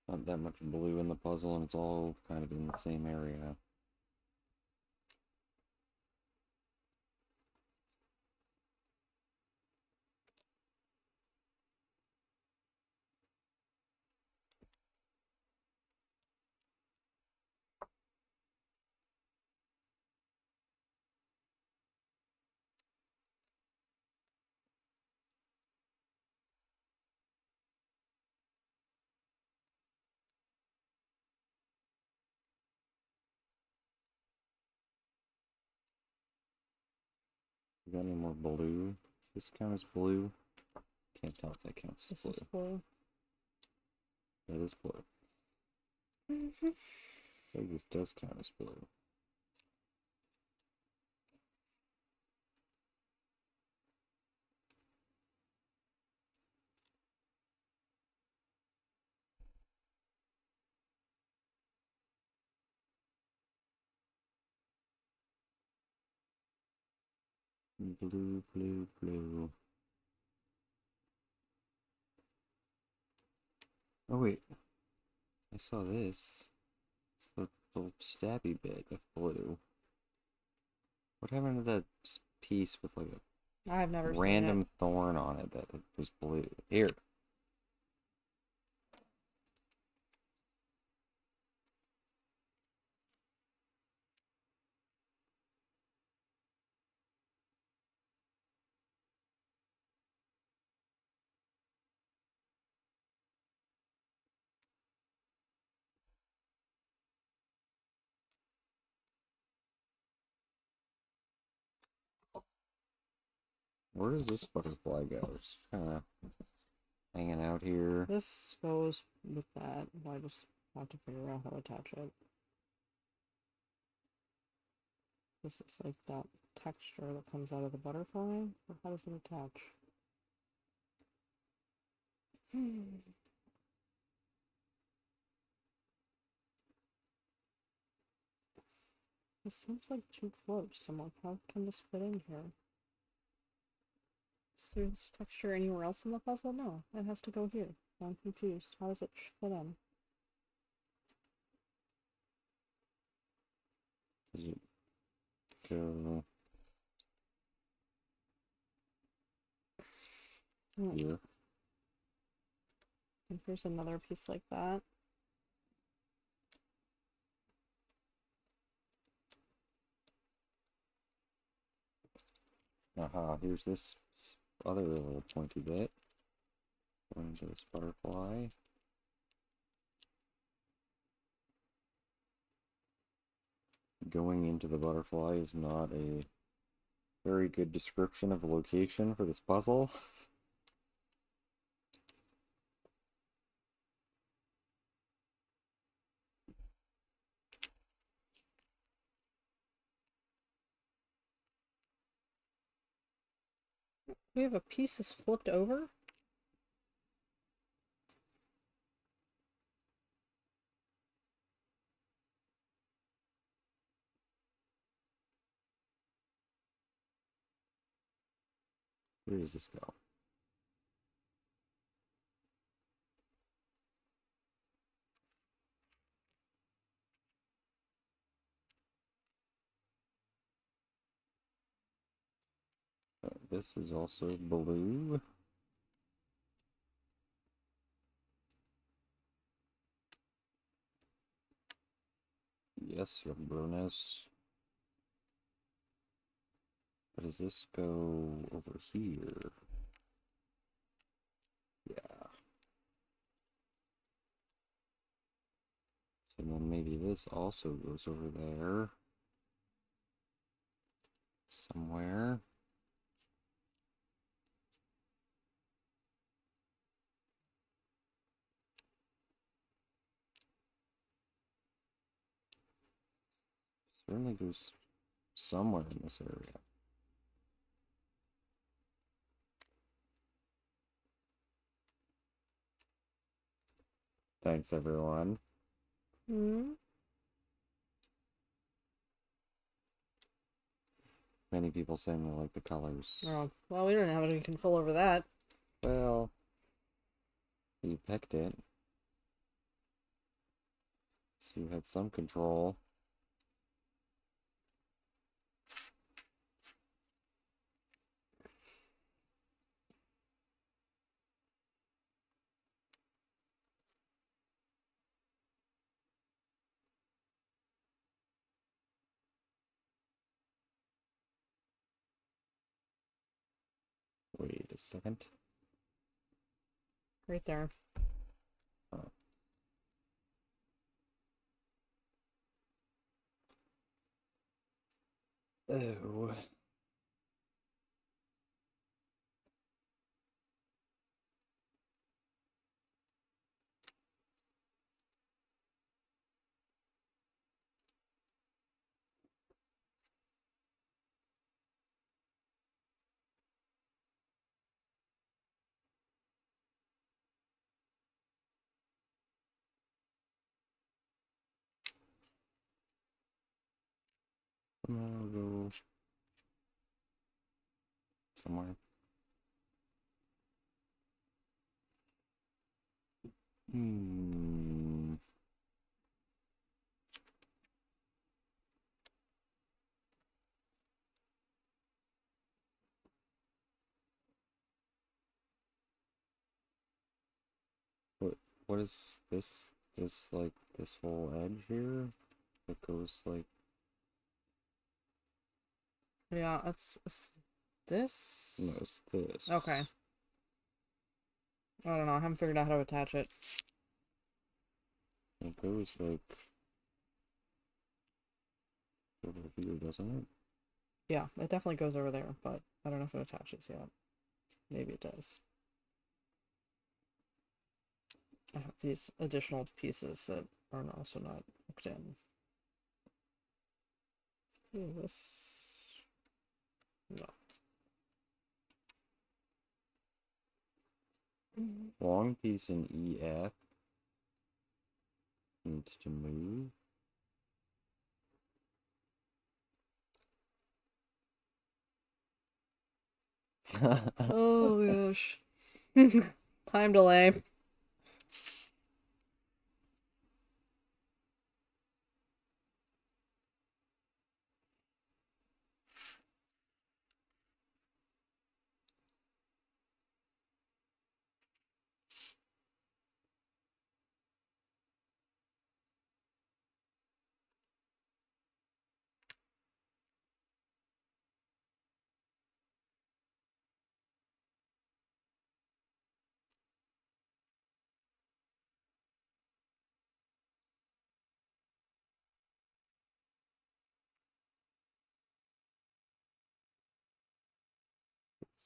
Speaker 1: Not that much blue in the puzzle, and it's all kind of in the same area. You got any more blue? Does this count as blue? Can't tell if that counts as
Speaker 3: This
Speaker 1: blue.
Speaker 3: is blue.
Speaker 1: That is blue. I think this does count as blue. Blue, blue, blue. Oh wait, I saw this. It's the little stabby bit of blue. What happened to that piece with like a
Speaker 3: I've never seen
Speaker 1: random
Speaker 3: it.
Speaker 1: thorn on it that was blue. Here. Where does this butterfly go? It's kind of hanging out here.
Speaker 3: This goes with that. I just have to figure out how to attach it. This is like that texture that comes out of the butterfly. Or how does it attach? This seems like too close. I'm like, how can this fit in here? Is there this texture anywhere else in the puzzle? No, it has to go here. I'm confused. How does it fit in?
Speaker 1: Does it go here?
Speaker 3: And here's another piece like that.
Speaker 1: Aha, here's this other little pointy bit. Going into this butterfly. Going into the butterfly is not a very good description of the location for this puzzle.
Speaker 3: We have a piece that's flipped over?
Speaker 1: Where does this go? This is also blue. Yes, your blueness. But does this go over here? Yeah. So then maybe this also goes over there. Somewhere. Certainly goes somewhere in this area. Thanks, everyone.
Speaker 3: Hmm?
Speaker 1: Many people saying they like the colors.
Speaker 3: Oh, well, we don't have any control over that.
Speaker 1: Well, you picked it. So you had some control. Wait a second.
Speaker 3: Right there.
Speaker 1: Oh. Oh. I'll go somewhere. Hmm. what is this? This like this whole edge here that goes like
Speaker 3: Yeah, it's this.
Speaker 1: no, it's this.
Speaker 3: Okay. I don't know. I haven't figured out how to attach it.
Speaker 1: It goes like over here, doesn't it?
Speaker 3: Yeah, it definitely goes over there, but I don't know if it attaches yet. Maybe it does. I have these additional pieces that are also not hooked in. Ooh, this... No.
Speaker 1: Long piece in EF needs to move.
Speaker 3: Oh gosh. Time delay.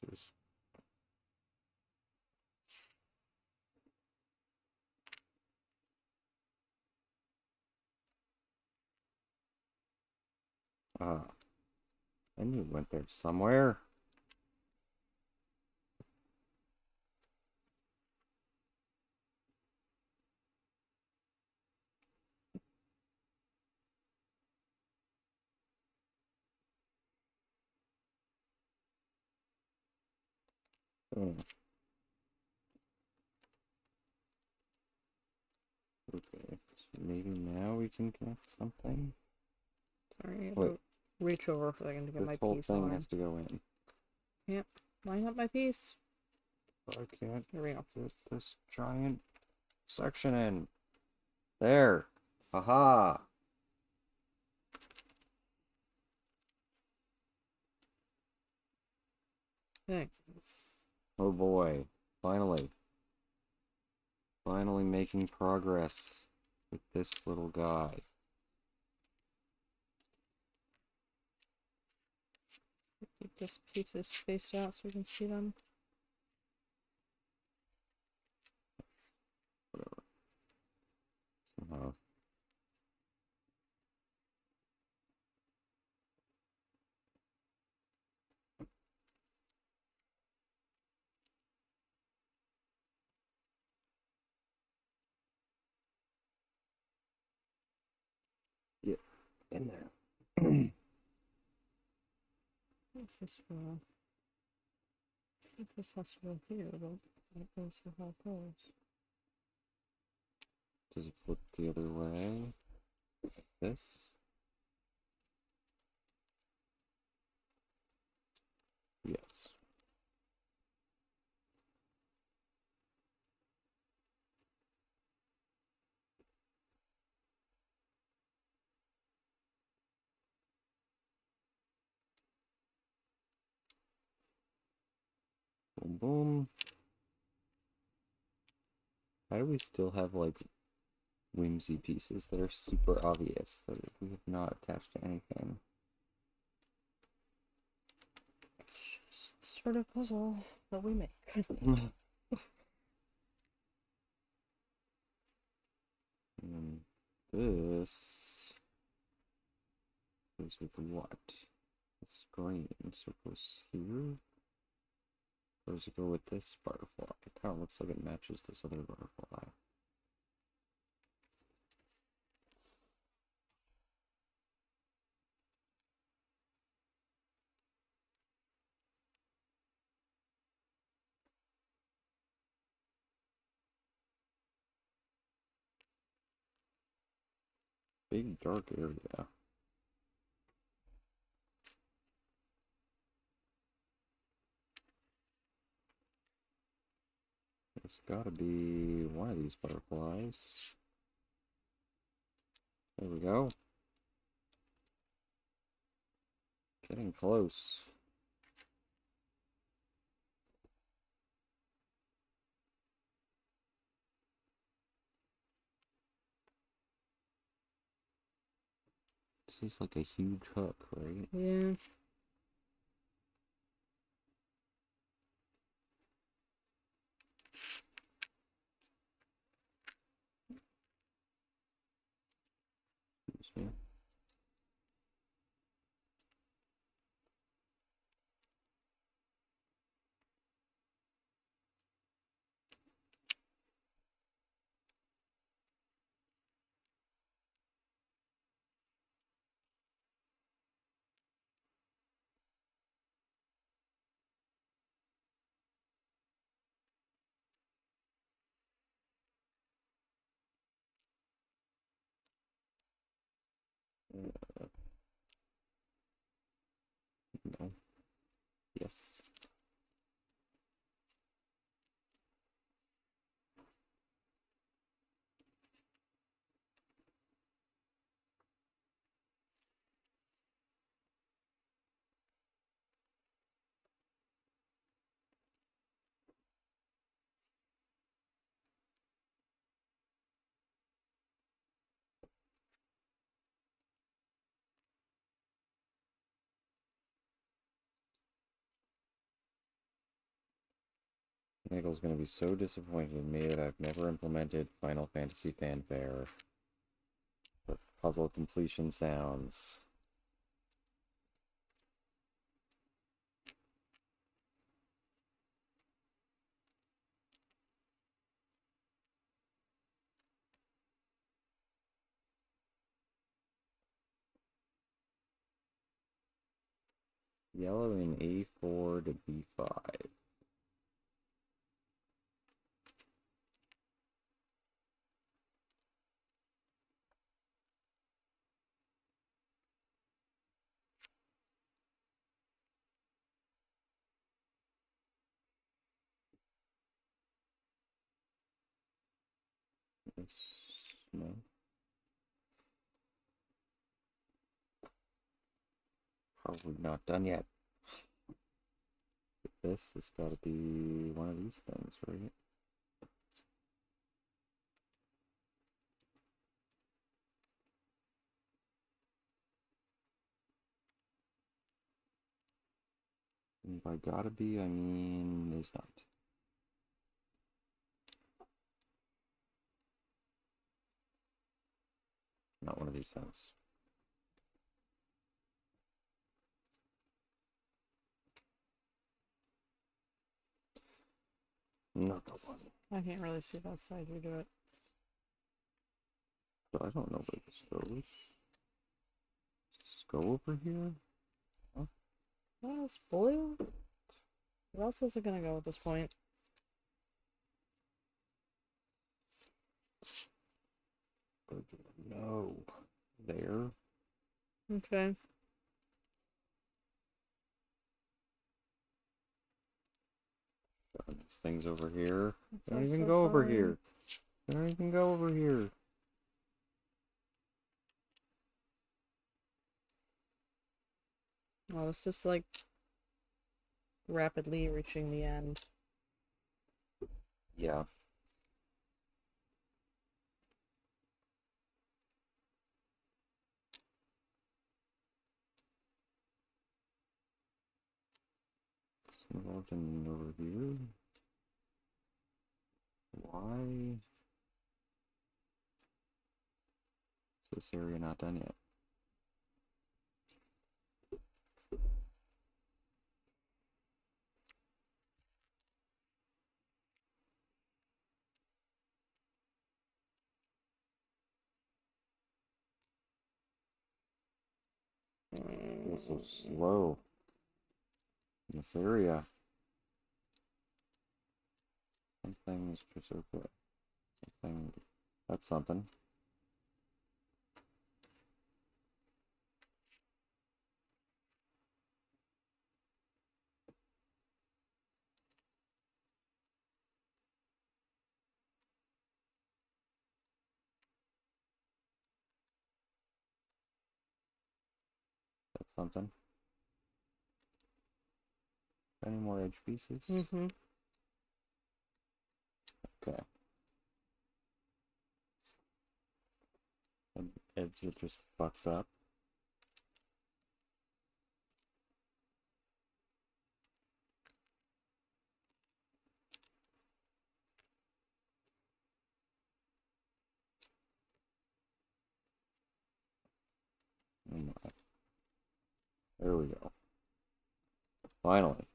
Speaker 1: Just ah, I knew it went there somewhere. Oh, okay, so maybe now we can connect something.
Speaker 3: Sorry, I had
Speaker 1: Wait,
Speaker 3: to reach over for a second to get
Speaker 1: this
Speaker 3: my
Speaker 1: whole
Speaker 3: piece
Speaker 1: thing
Speaker 3: on.
Speaker 1: has to go in.
Speaker 3: Yep. Line up my piece.
Speaker 1: I can't
Speaker 3: Here we go.
Speaker 1: get this giant section in. There. Aha.
Speaker 3: Okay.
Speaker 1: Oh boy. Finally. Finally making progress with this little guy.
Speaker 3: Keep this pieces spaced out so we can see them.
Speaker 1: Whatever. Somehow. Get in there.
Speaker 3: Let's just go. I think this has to go here, but that goes to how it goes.
Speaker 1: Does it flip the other way? This? Yes. Boom, boom. How do we still have, like, whimsy pieces that are super obvious that we have not attached to anything?
Speaker 3: It's just the sort of puzzle that we make.
Speaker 1: And this goes with what? This green, so it goes here. Or does it go with this butterfly? It kind of looks like it matches this other butterfly. Big dark area. It's gotta be one of these butterflies. There we go. Getting close. This is like a huge hook, right?
Speaker 3: Yeah.
Speaker 1: Excuse me. No. Yes. Nigel's gonna be so disappointed in me that I've never implemented Final Fantasy fanfare for puzzle completion sounds. Yellow in A4 to B5. No. Probably not done yet. This has got to be one of these things, right? And by gotta be, I mean there's not. Not one of these things. Not the one.
Speaker 3: I can't really see that side. You do it.
Speaker 1: But I don't know where this goes. Does this go over here? Huh?
Speaker 3: Well, it's blue. Where else is it gonna go at this point?
Speaker 1: No. There.
Speaker 3: Okay.
Speaker 1: These things over here.
Speaker 3: That's
Speaker 1: They don't even
Speaker 3: also
Speaker 1: go over
Speaker 3: fine.
Speaker 1: here. They don't even go over here.
Speaker 3: Oh, it's just like rapidly reaching the end.
Speaker 1: Yeah. It's involved in over here. Why is this area not done yet? Feels so slow in this area. Something is preserved. Something. That's something. something. Any more edge pieces?
Speaker 3: Mm-hmm.
Speaker 1: Okay. An edge that just butts up. Oh my. There we go. Finally.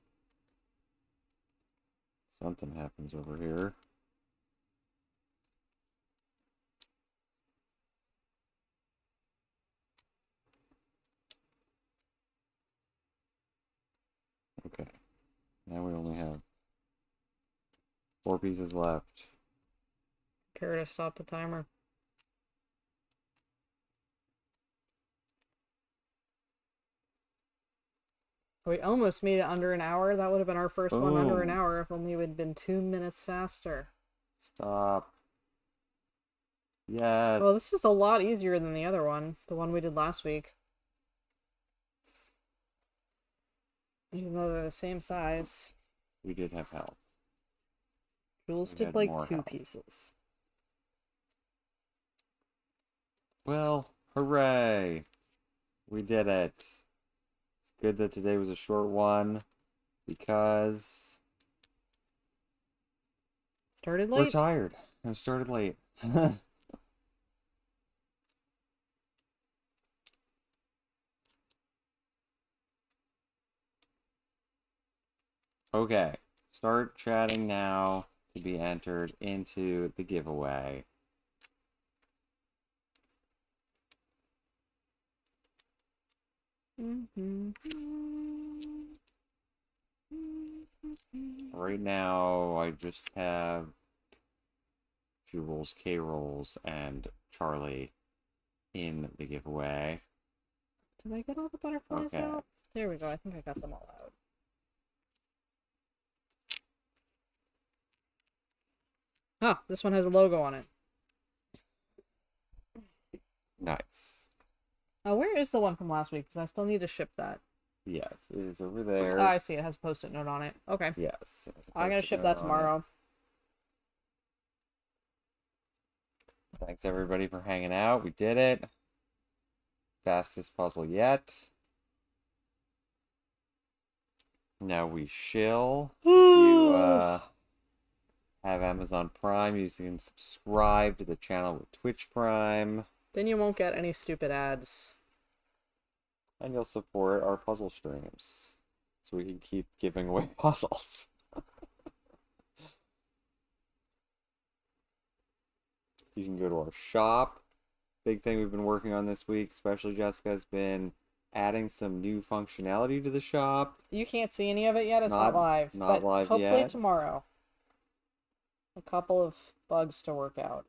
Speaker 1: Something happens over here. Okay. Now we only have 4 pieces left.
Speaker 3: Care to stop the timer. We almost made it under an hour. That would have been our first one under an
Speaker 1: Boom.
Speaker 3: hour if only it would have been 2 minutes faster.
Speaker 1: Stop. Yes.
Speaker 3: Well, this is a lot easier than the other one, the one we did last week. Even though they're the same size.
Speaker 1: We did have help.
Speaker 3: Jules
Speaker 1: We
Speaker 3: did
Speaker 1: had
Speaker 3: like
Speaker 1: more
Speaker 3: 2
Speaker 1: help.
Speaker 3: pieces.
Speaker 1: Well, hooray! We did it. It's good that today was a short one because
Speaker 3: Started
Speaker 1: we're
Speaker 3: late?
Speaker 1: tired. I started late. Okay, start chatting now to be entered into the giveaway. Right now, I just have Jules, K-Rolls, and Charlie in the giveaway.
Speaker 3: Did I get all the butterflies
Speaker 1: Okay.
Speaker 3: out? There we go. I think I got them all out. Oh, this one has a logo on it.
Speaker 1: Nice.
Speaker 3: Oh, where is the one from last week? Because I still need to ship that.
Speaker 1: Yes, it is over there.
Speaker 3: Oh, I see. It has a post-it note on it. Okay.
Speaker 1: Yes.
Speaker 3: I'm gonna ship that tomorrow.
Speaker 1: Thanks everybody for hanging out. We did it. Fastest puzzle yet. Now we shill. If you have Amazon Prime, you can subscribe to the channel with Twitch Prime.
Speaker 3: Then you won't get any stupid ads.
Speaker 1: And you'll support our puzzle streams. So we can keep giving away puzzles. You can go to our shop. Big thing we've been working on this week, especially Jessica, has been adding some new functionality to the shop.
Speaker 3: You can't see any of it yet. It's not live.
Speaker 1: Not
Speaker 3: but
Speaker 1: live
Speaker 3: hopefully
Speaker 1: yet.
Speaker 3: tomorrow. A couple of bugs to work out.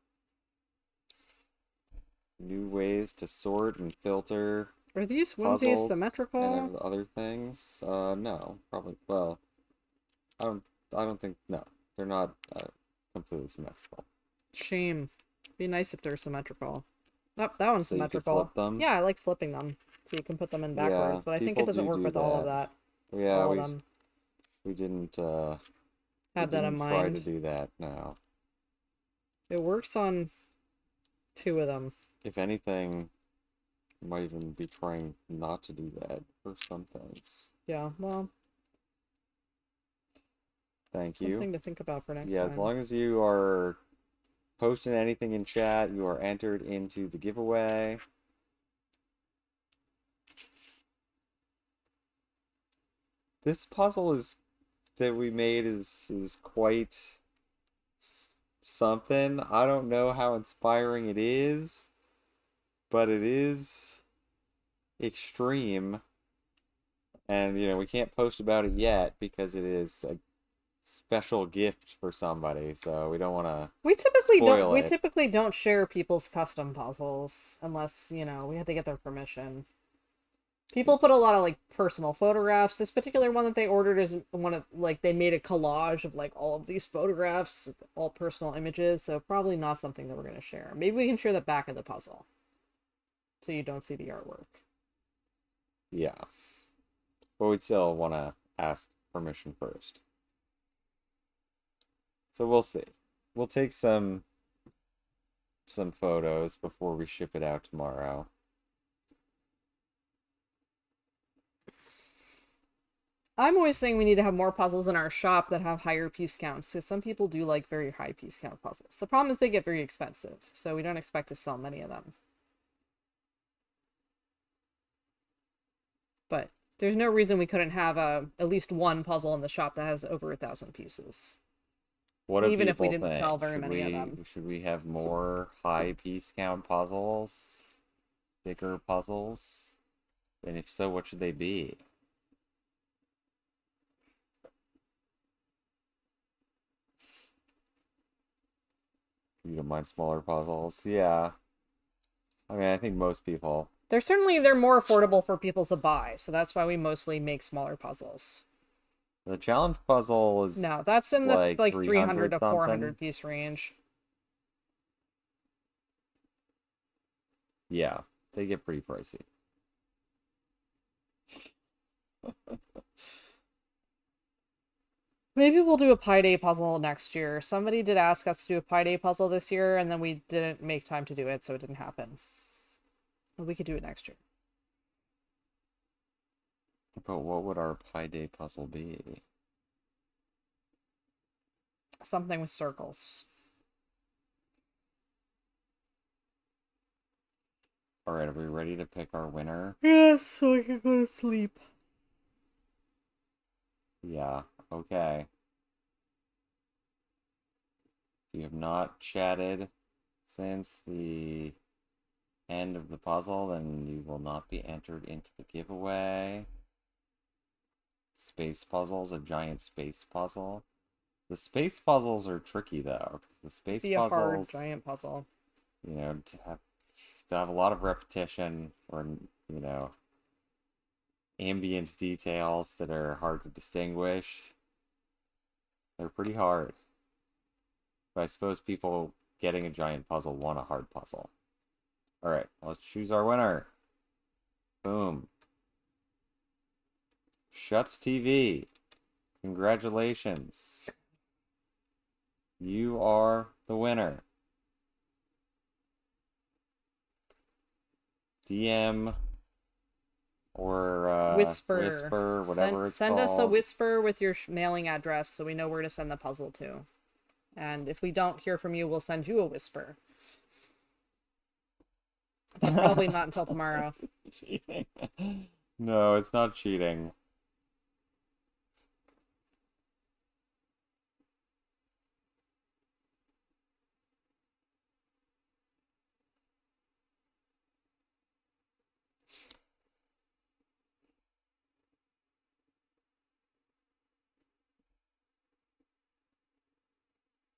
Speaker 1: New ways to sort and filter
Speaker 3: Are these whimsies
Speaker 1: puzzles
Speaker 3: symmetrical?
Speaker 1: and other things. No, probably. Well, I don't think. No, they're not completely symmetrical.
Speaker 3: Shame. Be nice if they're symmetrical. Oh, that one's
Speaker 1: So you could
Speaker 3: symmetrical.
Speaker 1: flip them?
Speaker 3: Yeah, I like flipping them. So you can put them in backwards,
Speaker 1: Yeah,
Speaker 3: but I think
Speaker 1: people
Speaker 3: it doesn't
Speaker 1: do
Speaker 3: work
Speaker 1: do
Speaker 3: with all of
Speaker 1: that.
Speaker 3: that.
Speaker 1: Yeah,
Speaker 3: All of them.
Speaker 1: we didn't
Speaker 3: Had that in
Speaker 1: try to
Speaker 3: mind.
Speaker 1: do that. No.
Speaker 3: It works on 2 of them.
Speaker 1: If anything, we might even be trying not to do that for some things.
Speaker 3: Yeah, well,
Speaker 1: Thank
Speaker 3: something
Speaker 1: you.
Speaker 3: to think about for next
Speaker 1: Yeah,
Speaker 3: time.
Speaker 1: as long as you are posting anything in chat, you are entered into the giveaway. This puzzle that we made is quite something. I don't know how inspiring it is, but it is extreme. And we can't post about it yet because it is a special gift for somebody, so we don't want to
Speaker 3: We
Speaker 1: spoil it.
Speaker 3: typically don't share people's custom puzzles unless, we have to get their permission. People put a lot of like personal photographs. This particular one that they ordered is one of they made a collage of like all of these photographs, all personal images, so probably not something that we're going to share. Maybe we can share the back of the puzzle so you don't see the artwork.
Speaker 1: Yeah. But we'd still want to ask permission first. So we'll see. We'll take some photos before we ship it out tomorrow.
Speaker 3: I'm always saying we need to have more puzzles in our shop that have higher piece counts, because some people do like very high piece count puzzles. The problem is they get very expensive, so we don't expect to sell many of them. But there's no reason we couldn't have at least one puzzle in the shop that has over 1,000 pieces.
Speaker 1: What do
Speaker 3: Even if we
Speaker 1: people
Speaker 3: didn't
Speaker 1: think?
Speaker 3: sell very
Speaker 1: Should
Speaker 3: many of them.
Speaker 1: Should we have more high piece count puzzles? Bigger puzzles? And if so, what should they be? You don't mind smaller puzzles? Yeah. I mean, I think most people.
Speaker 3: They're more affordable for people to buy, so that's why we mostly make smaller puzzles.
Speaker 1: The challenge puzzle is
Speaker 3: No, that's in the like 300 to
Speaker 1: something.
Speaker 3: 400 piece range.
Speaker 1: Yeah, they get pretty pricey.
Speaker 3: Maybe we'll do a Pi Day puzzle next year. Somebody did ask us to do a Pi Day puzzle this year, and then we didn't make time to do it, so it didn't happen. We could do it next year.
Speaker 1: But what would our Pi Day puzzle be?
Speaker 3: Something with circles.
Speaker 1: Alright, are we ready to pick our winner?
Speaker 3: Yes, so I can go to sleep.
Speaker 1: Yeah, okay. If you have not chatted since the end of the puzzle, then you will not be entered into the giveaway. Space puzzles, a giant space puzzle. The space puzzles are tricky though, because the space
Speaker 3: Be a hard
Speaker 1: puzzles,
Speaker 3: giant puzzle.
Speaker 1: you know, to have a lot of repetition or, you know, ambient details that are hard to distinguish. They're pretty hard. But I suppose people getting a giant puzzle want a hard puzzle. Alright, let's choose our winner. Boom. Shuts TV. Congratulations. You are the winner. DM or whisper, whatever it's
Speaker 3: send us a
Speaker 1: called.
Speaker 3: whisper with your mailing address so we know where to send the puzzle to. And if we don't hear from you, we'll send you a whisper. But probably not until tomorrow.
Speaker 1: Cheating. No, it's not cheating.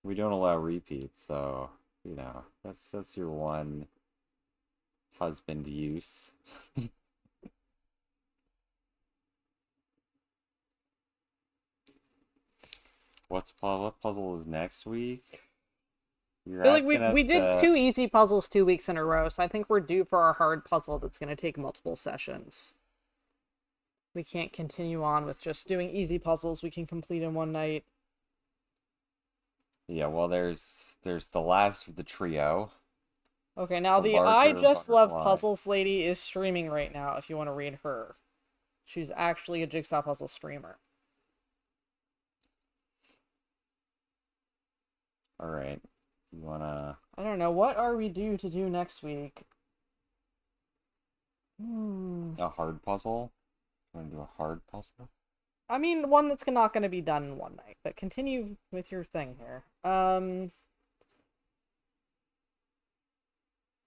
Speaker 1: We don't allow repeats, so you know that's your one husband use. What puzzle is next week? You're
Speaker 3: I feel like
Speaker 1: asking us
Speaker 3: we did
Speaker 1: to...
Speaker 3: 2 easy puzzles 2 weeks in a row, so I think we're due for our hard puzzle that's going to take multiple sessions. We can't continue on with just doing easy puzzles we can complete in one night.
Speaker 1: Yeah, well, there's the last of the trio.
Speaker 3: Okay, now
Speaker 1: The
Speaker 3: the I
Speaker 1: larger
Speaker 3: Just Love
Speaker 1: butterfly.
Speaker 3: Puzzles lady is streaming right now if you want to read her. She's actually a jigsaw puzzle streamer.
Speaker 1: All right, you wanna...
Speaker 3: I don't know, what are we due to do next week?
Speaker 1: a hard puzzle? Want to do a hard puzzle?
Speaker 3: I mean, one that's not going to be done in one night, but continue with your thing here.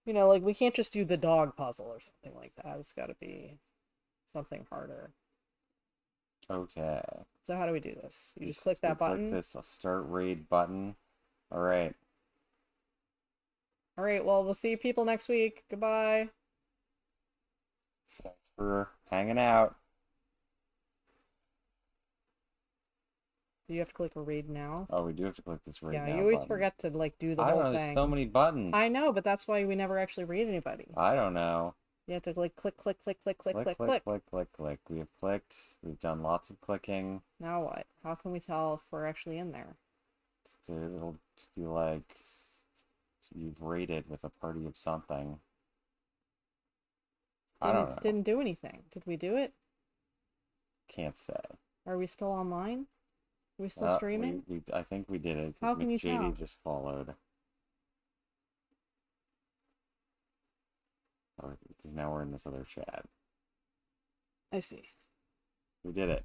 Speaker 3: You know, like, we can't just do the dog puzzle or something like that. It's got to be something harder.
Speaker 1: Okay.
Speaker 3: So how do we do this? You just click that button?
Speaker 1: Click this start raid button. All right.
Speaker 3: All right, well, we'll see people next week. Goodbye.
Speaker 1: Thanks for hanging out.
Speaker 3: Do you have to click a raid now?
Speaker 1: Oh, we do have to click this raid now
Speaker 3: Yeah, you always
Speaker 1: button.
Speaker 3: forget to, like, do the
Speaker 1: I don't
Speaker 3: whole
Speaker 1: know,
Speaker 3: thing.
Speaker 1: there's so many buttons.
Speaker 3: I know, but that's why we never actually raid anybody.
Speaker 1: I don't know.
Speaker 3: You have to like click, click, click, click, click,
Speaker 1: Click,
Speaker 3: click,
Speaker 1: click,
Speaker 3: click.
Speaker 1: click, click, click. We have clicked. We've done lots of clicking.
Speaker 3: Now what? How can we tell if we're actually in there?
Speaker 1: It'll be like you've raided with a party of something. I don't know.
Speaker 3: Didn't do anything. Did we do it?
Speaker 1: Can't say.
Speaker 3: Are we still online? Are we still streaming?
Speaker 1: I think we did it
Speaker 3: How
Speaker 1: because
Speaker 3: can you tell?
Speaker 1: McJady just followed. Oh, because now we're in this other chat.
Speaker 3: I see.
Speaker 1: We did it.